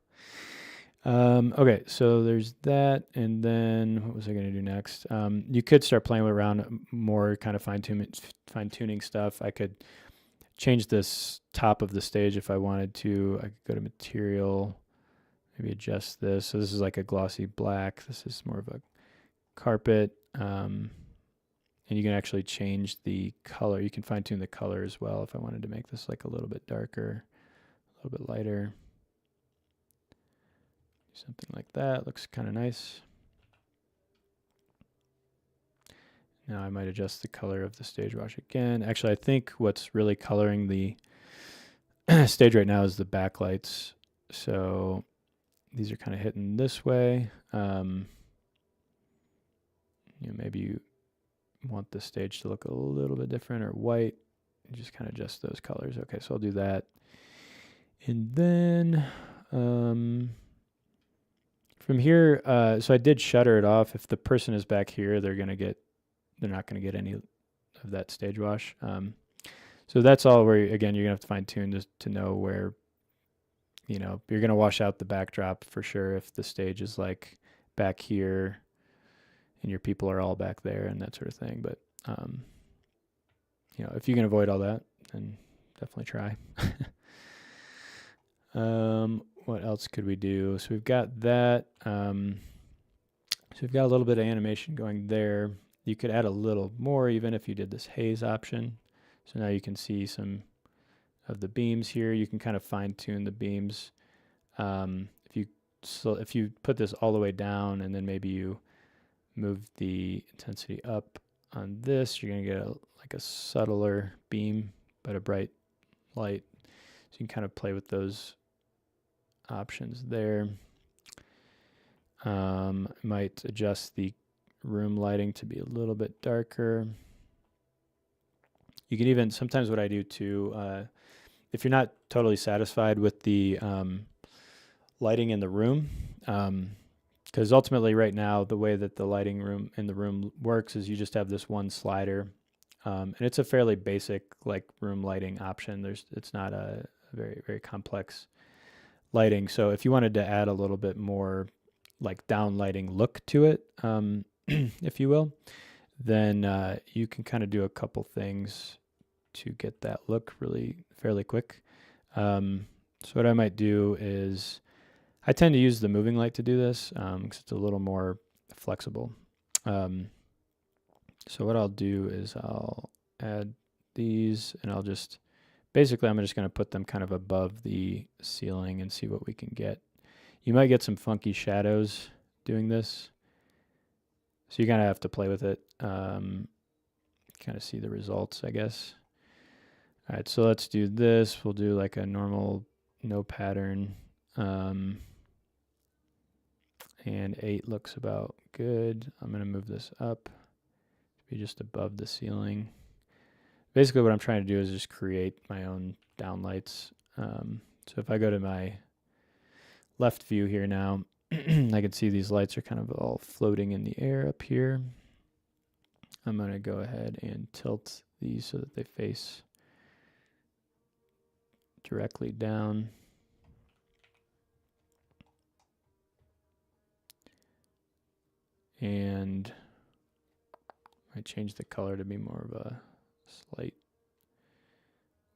Okay, so there's that, and then what was I gonna do next? You could start playing around more, kind of fine-tuning stuff. I could change this top of the stage if I wanted to. I could go to material, maybe adjust this. So this is like a glossy black. This is more of a carpet. And you can actually change the color. You can fine tune the color as well if I wanted to make this like a little bit darker, a little bit lighter. Something like that. Looks kind of nice. Now I might adjust the color of the stage wash again. Actually, I think what's really coloring the stage right now is the backlights. So these are kind of hitting this way. Maybe you want the stage to look a little bit different or white. You just kind of adjust those colors. Okay, so I'll do that. And then from here, so I did shutter it off. If the person is back here, they're not going to get any of that stage wash. So that's all where, again, you're going to have to fine tune to know where, you're going to wash out the backdrop for sure if the stage is like back here and your people are all back there and that sort of thing. But you know, if you can avoid all that, then definitely try. What else could we do? So we've got that. So we've got a little bit of animation going there. You could add a little more even if you did this haze option. So now you can see some of the beams here. You can kind of fine tune the beams. If you put this all the way down and then maybe you move the intensity up on this, you're going to get like a subtler beam, but a bright light. So you can kind of play with those options there. Might adjust the room lighting to be a little bit darker. You can even, sometimes what I do too, if you're not totally satisfied with the lighting in the room, because ultimately right now the way that the lighting in the room works is you just have this one slider, and it's a fairly basic like room lighting option. It's not a very, very complex lighting. So if you wanted to add a little bit more like downlighting look to it, if you will, then you can kind of do a couple things to get that look really fairly quick. So what I might do is I tend to use the moving light to do this because it's a little more flexible. So what I'll do is I'll add these, and I'll just, basically I'm just going to put them kind of above the ceiling and see what we can get. You might get some funky shadows doing this, so you kind of have to play with it, kind of see the results, I guess. All right, so let's do this. We'll do like a normal no pattern. And 8 looks about good. I'm going to move this up to be just above the ceiling. Basically what I'm trying to do is just create my own downlights. So if I go to my left view here now, I can see these lights are kind of all floating in the air up here. I'm going to go ahead and tilt these so that they face directly down. And I change the color to be more of a slight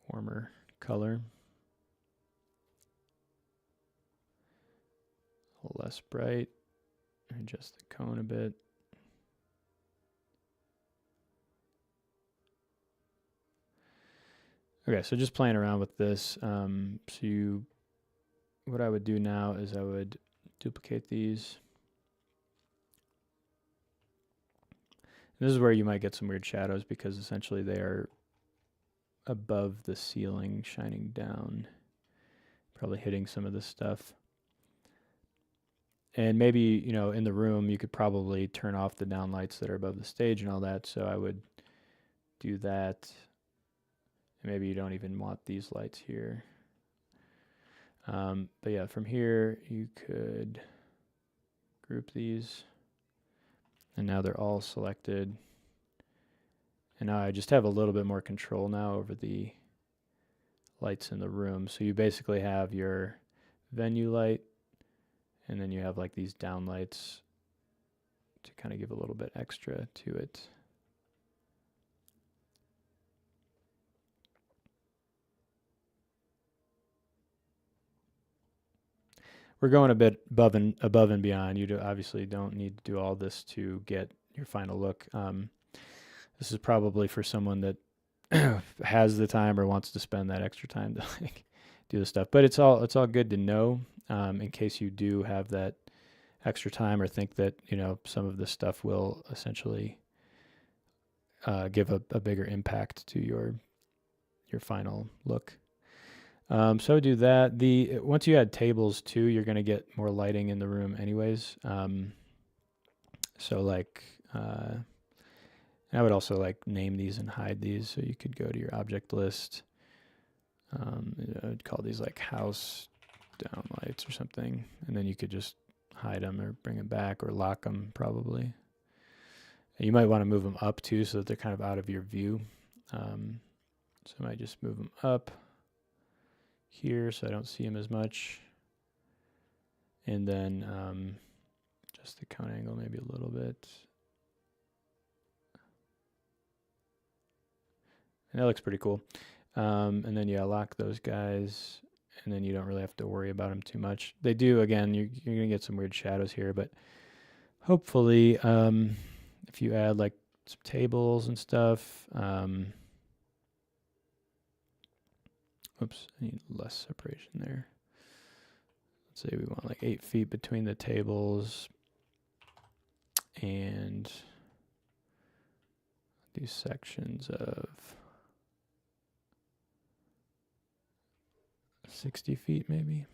warmer color. A little less bright. Adjust the cone a bit. Okay, so just playing around with this. What I would do now is I would duplicate these. This is where you might get some weird shadows because essentially they are above the ceiling, shining down, probably hitting some of this stuff. And maybe, you know, in the room, you could probably turn off the downlights that are above the stage and all that. So I would do that. And maybe you don't even want these lights here. But yeah, from here, you could group these. And now they're all selected. And now I just have a little bit more control now over the lights in the room. So you basically have your venue light, and then you have like these down lights to kind of give a little bit extra to it. We're going a bit above and beyond. You obviously don't need to do all this to get your final look. This is probably for someone that has the time or wants to spend that extra time to like do this stuff. But it's all good to know in case you do have that extra time or think that, you know, some of this stuff will essentially give a bigger impact to your final look. So do that. Once you add tables too, you're going to get more lighting in the room anyways. So like, I would also like name these and hide these. So you could go to your object list. I would call these like house downlights or something. And then you could just hide them or bring them back or lock them probably. And you might want to move them up too so that they're kind of out of your view. So I might just move them up here so I don't see them as much. And then just the cone angle maybe a little bit. And that looks pretty cool. And then yeah, lock those guys, and then you don't really have to worry about them too much. They do, again, you're gonna get some weird shadows here, but hopefully, if you add like some tables and stuff, oops, I need less separation there. Let's say we want like 8 feet between the tables, and these sections of 60 feet maybe.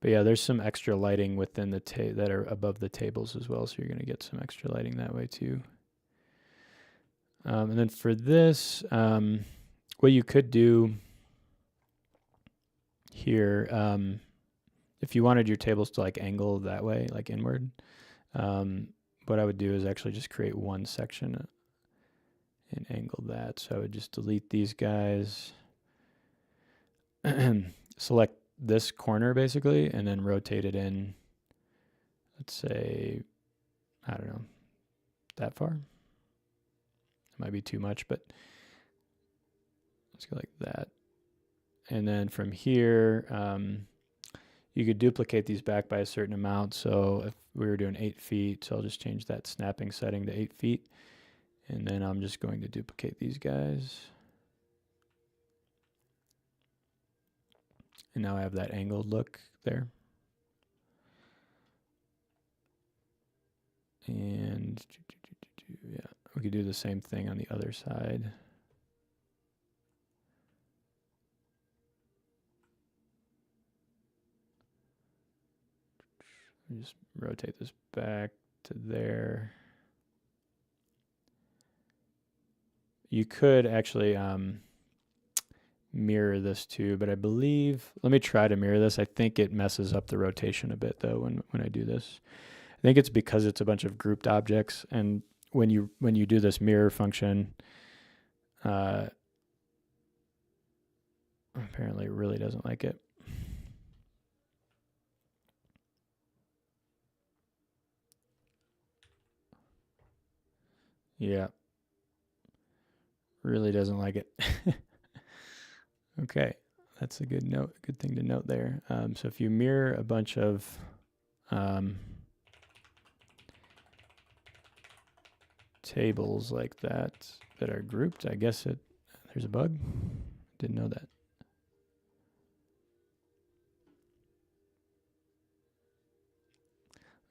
But yeah, there's some extra lighting within the that are above the tables as well, so you're going to get some extra lighting that way too. And then for this, what you could do here, if you wanted your tables to like angle that way, like inward, what I would do is actually just create one section and angle that. So I would just delete these guys, select this corner basically, and then rotate it in, let's say, I don't know, that far. It might be too much, but let's go like that. And then from here, you could duplicate these back by a certain amount. So if we were doing 8 feet, so I'll just change that snapping setting to 8 feet. And then I'm just going to duplicate these guys. And now I have that angled look there. And yeah, we could do the same thing on the other side. Just rotate this back to there. You could actually mirror this too, but I believe, let me try to mirror this. I think it messes up the rotation a bit though when I do this. I think it's because it's a bunch of grouped objects, and when you do this mirror function, apparently it really doesn't like it. Yeah. Really doesn't like it. Okay, that's a good note, good thing to note there. So if you mirror a bunch of tables like that are grouped, I guess there's a bug. Didn't know that.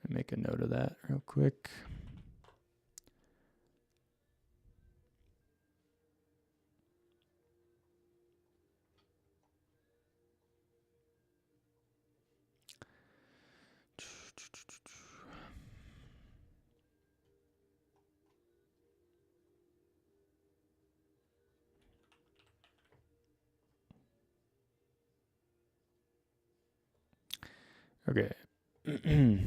Let me make a note of that real quick. Okay. I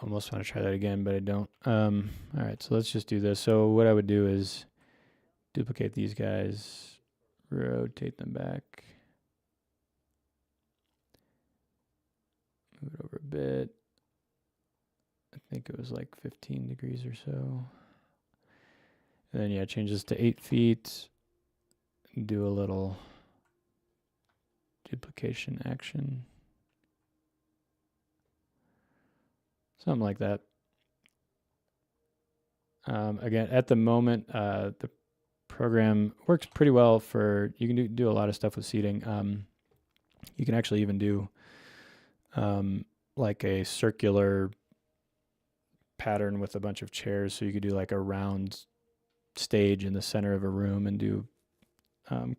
almost want to try that again, but I don't. All right, so let's just do this. So what I would do is duplicate these guys, rotate them back, move it over a bit. I think it was like 15 degrees or so. And then yeah, change this to 8 feet. Do a little duplication action. Something like that. Again, at the moment, the program works pretty well for, you can do a lot of stuff with seating. You can actually even do like a circular pattern with a bunch of chairs. So you could do like a round stage in the center of a room and do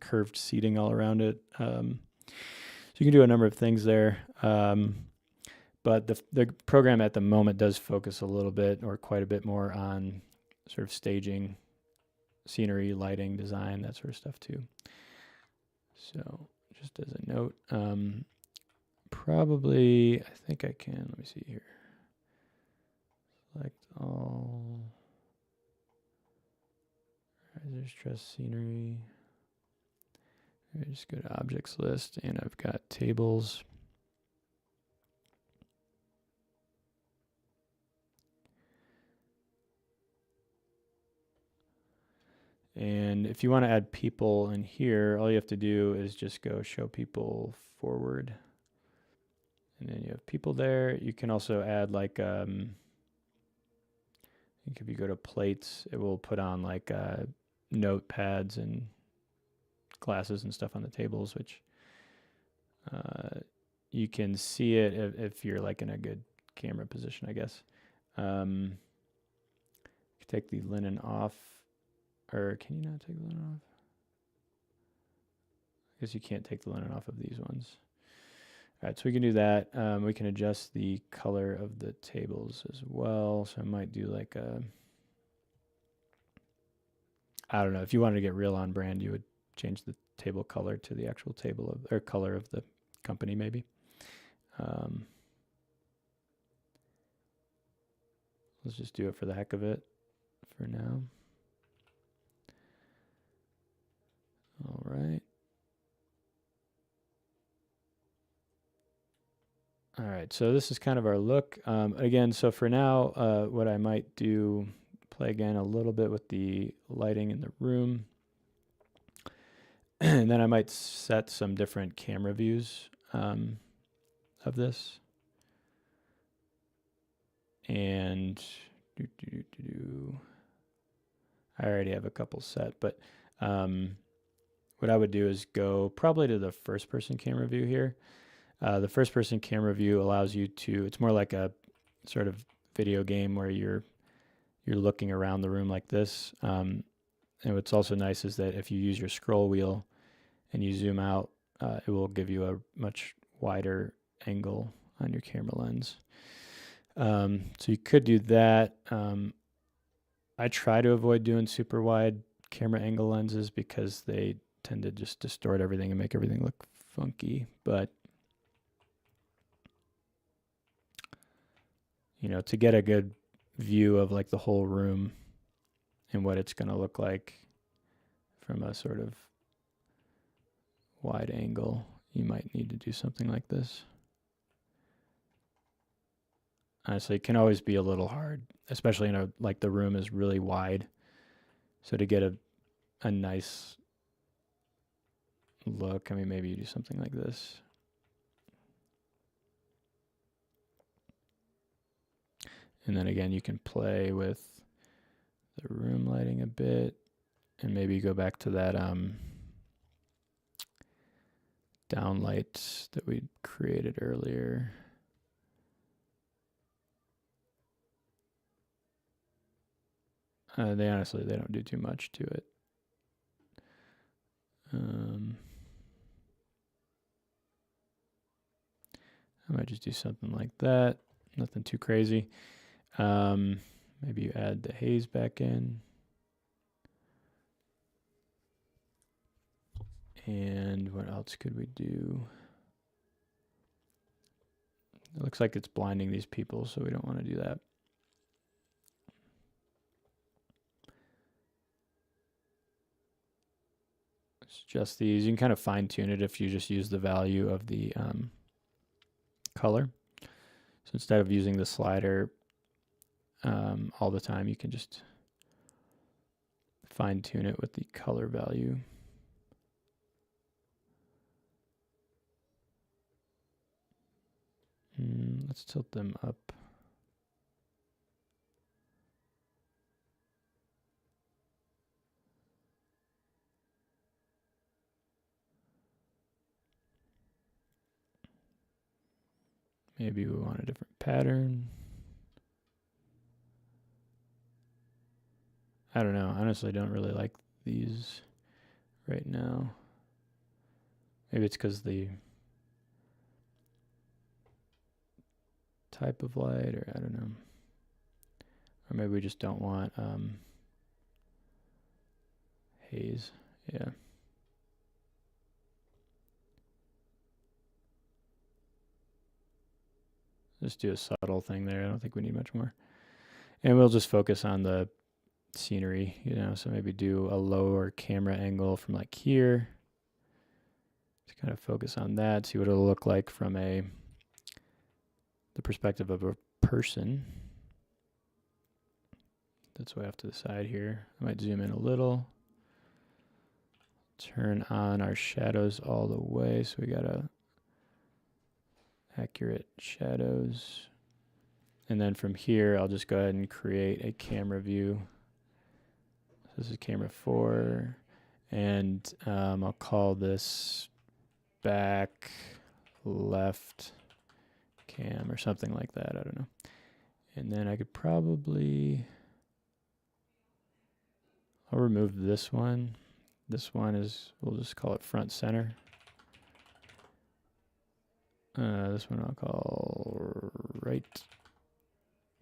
curved seating all around it. So you can do a number of things there. But the program at the moment does focus a little bit or quite a bit more on sort of staging, scenery, lighting, design, that sort of stuff too. So just as a note, probably, I think I can, let me see here. Select all. There's stress scenery. I just go to objects list, and I've got tables. And if you want to add people in here, all you have to do is just go show people forward. And then you have people there. You can also add like, I think if you go to plates, it will put on like notepads and glasses and stuff on the tables, which you can see it if you're like in a good camera position, I guess. Take the linen off, or can you not take the linen off? I guess you can't take the linen off of these ones. All right, so we can do that. We can adjust the color of the tables as well. So I might do like a, I don't know, if you wanted to get real on brand, you would change the table color to the actual table of, or color of the company maybe. Let's just do it for the heck of it for now. All right. All right, so this is kind of our look. Again, so for now, what I might do, play again a little bit with the lighting in the room. And then I might set some different camera views of this. And I already have a couple set, but what I would do is go probably to the first person camera view here. The first person camera view allows you to, it's more like a sort of video game where you're looking around the room like this. And what's also nice is that if you use your scroll wheel and you zoom out, it will give you a much wider angle on your camera lens. So you could do that. I try to avoid doing super wide camera angle lenses because they tend to just distort everything and make everything look funky. But you know, to get a good view of like the whole room and what it's going to look like from a sort of wide angle, you might need to do something like this. Honestly, it can always be a little hard, especially in a, like the room is really wide. So to get a nice look, I mean, maybe you do something like this. And then again, you can play with the room lighting a bit and maybe go back to that downlight that we created earlier. They honestly, they don't do too much to it. I might just do something like that. Nothing too crazy. Maybe you add the haze back in. And what else could we do? It looks like it's blinding these people, so we don't want to do that. It's just these. You can kind of fine tune it if you just use the value of the color. So instead of using the slider all the time, you can just fine tune it with the color value. Let's tilt them up. Maybe we want a different pattern. I don't know. Honestly, I don't really like these right now. Maybe it's because the type of light, or I don't know. Or maybe we just don't want haze. Yeah. Just do a subtle thing there. I don't think we need much more. And we'll just focus on the scenery, you know, so maybe do a lower camera angle from like here to kind of focus on that, see what it'll look like from the perspective of a person. That's way off to the side here. I might zoom in a little. Turn on our shadows all the way, so we got accurate shadows. And then from here, I'll just go ahead and create a camera view. This is camera 4, and I'll call this back left cam or something like that. I don't know. And then I could probably, I'll remove this one. This one is, we'll just call it front center. This one I'll call right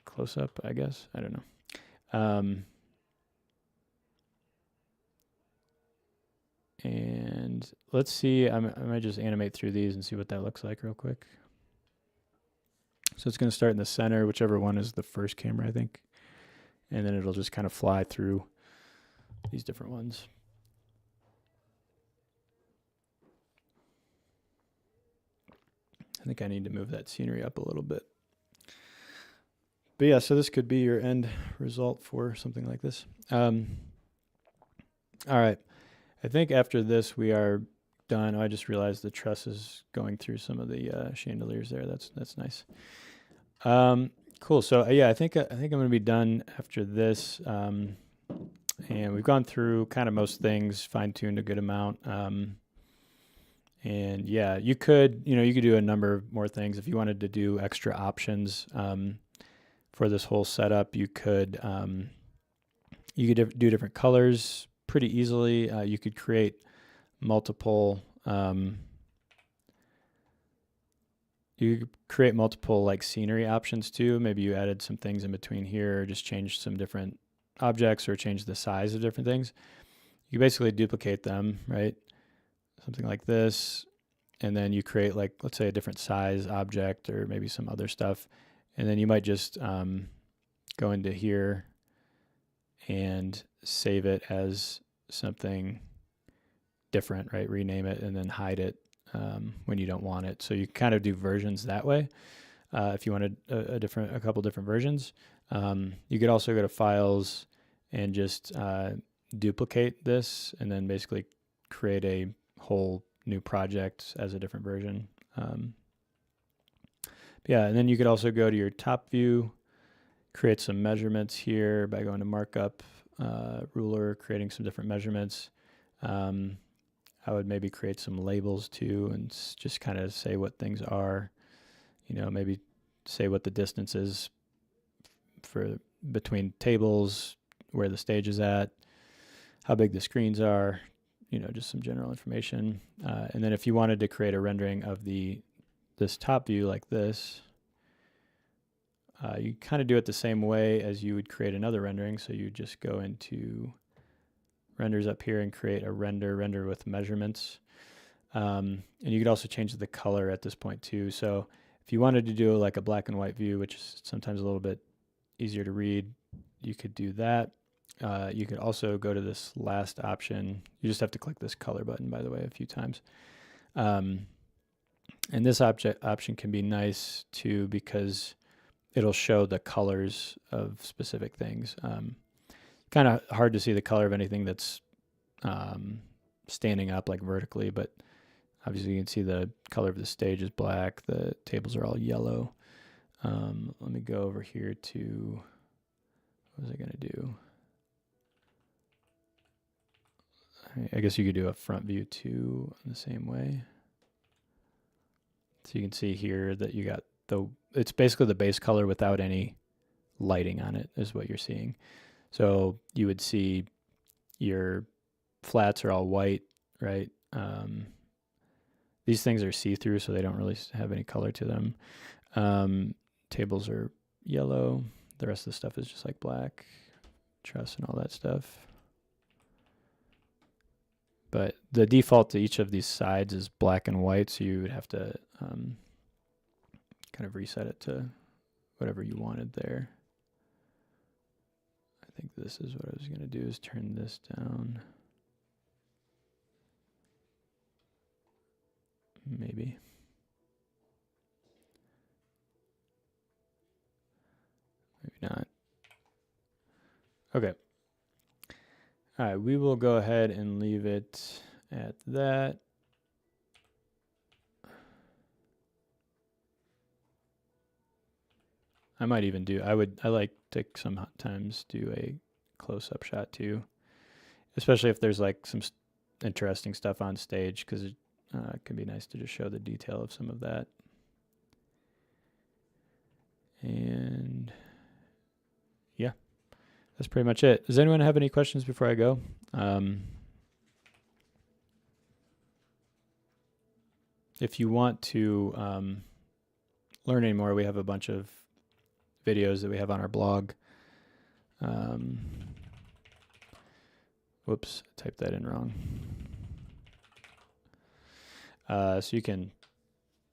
close up, I guess. I don't know. And let's see, I might just animate through these and see what that looks like real quick. So it's going to start in the center, whichever one is the first camera, I think. And then it'll just kind of fly through these different ones. I think I need to move that scenery up a little bit. But yeah, so this could be your end result for something like this. All right. I think after this we are done. Oh, I just realized the truss is going through some of the chandeliers there. That's nice. Cool. So yeah, I think I'm going to be done after this. And we've gone through kind of most things, fine-tuned a good amount. And yeah, you could do a number of more things if you wanted to do extra options for this whole setup. You could do different colors pretty easily. You could create multiple like scenery options too. Maybe you added some things in between here, or just changed some different objects, or changed the size of different things. You basically duplicate them, right? Something like this, and then you create, like, let's say a different size object or maybe some other stuff, and then you might just go into here and save it as something different, right? Rename it and then hide it when you don't want it. So you kind of do versions that way. If you wanted a couple different versions, you could also go to Files and just duplicate this, and then basically create a whole new project as a different version. Yeah, and then you could also go to your top view, create some measurements here by going to markup, ruler, creating some different measurements. I would maybe create some labels too, and just kind of say what things are, maybe say what the distance is for between tables, where the stage is at, how big the screens are, just some general information. And then if you wanted to create a rendering of this top view like this, you kind of do it the same way as you would create another rendering. So you just go into renders up here and create a render with measurements. And you could also change the color at this point too. So if you wanted to do like a black and white view, which is sometimes a little bit easier to read, you could do that. You could also go to this last option. You just have to click this color button, by the way, a few times. And this option can be nice too, because it'll show the colors of specific things. Kind of hard to see the color of anything that's standing up like vertically, but obviously you can see the color of the stage is black. The tables are all yellow. Let me go over here to, what was I going to do? I guess you could do a front view too in the same way. So you can see here that you got it's basically the base color without any lighting on it is what you're seeing. So you would see your flats are all white, right? These things are see-through, so they don't really have any color to them. Tables are yellow. The rest of the stuff is just like black, truss and all that stuff. But the default to each of these sides is black and white, so you would have to kind of reset it to whatever you wanted there. this is what I was going to do, is turn this down. Maybe. Maybe not. Okay. All right, we will go ahead and leave it at that. I might even do, I like to sometimes do a close-up shot too, especially if there's like some interesting stuff on stage, because it can be nice to just show the detail of some of that. And yeah, that's pretty much it. Does anyone have any questions before I go? If you want to learn any more, we have a bunch of videos that we have on our blog. Whoops, I typed that in wrong. So you can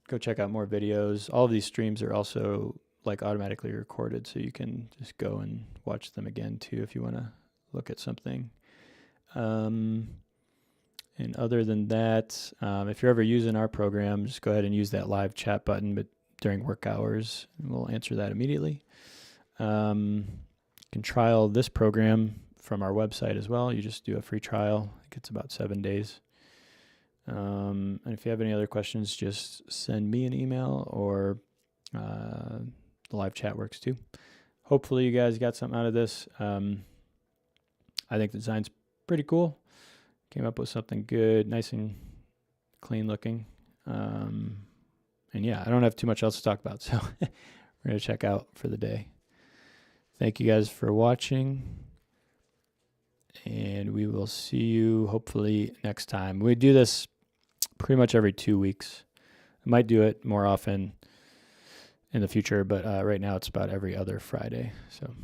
go check out more videos. All of these streams are also like automatically recorded, so you can just go and watch them again too if you want to look at something. And other than that, if you're ever using our program, just go ahead and use that live chat button, but during work hours, and we'll answer that immediately. You can trial this program from our website as well. You just do a free trial. I think it's about 7 days. And if you have any other questions, just send me an email, or the live chat works too. Hopefully you guys got something out of this. I think the design's pretty cool. Came up with something good, nice and clean looking. And yeah, I don't have too much else to talk about, so we're going to check out for the day. Thank you guys for watching, and we will see you hopefully next time. We do this pretty much every 2 weeks. I might do it more often in the future, but right now it's about every other Friday. So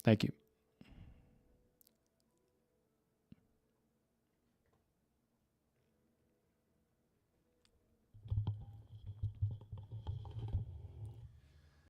thank you.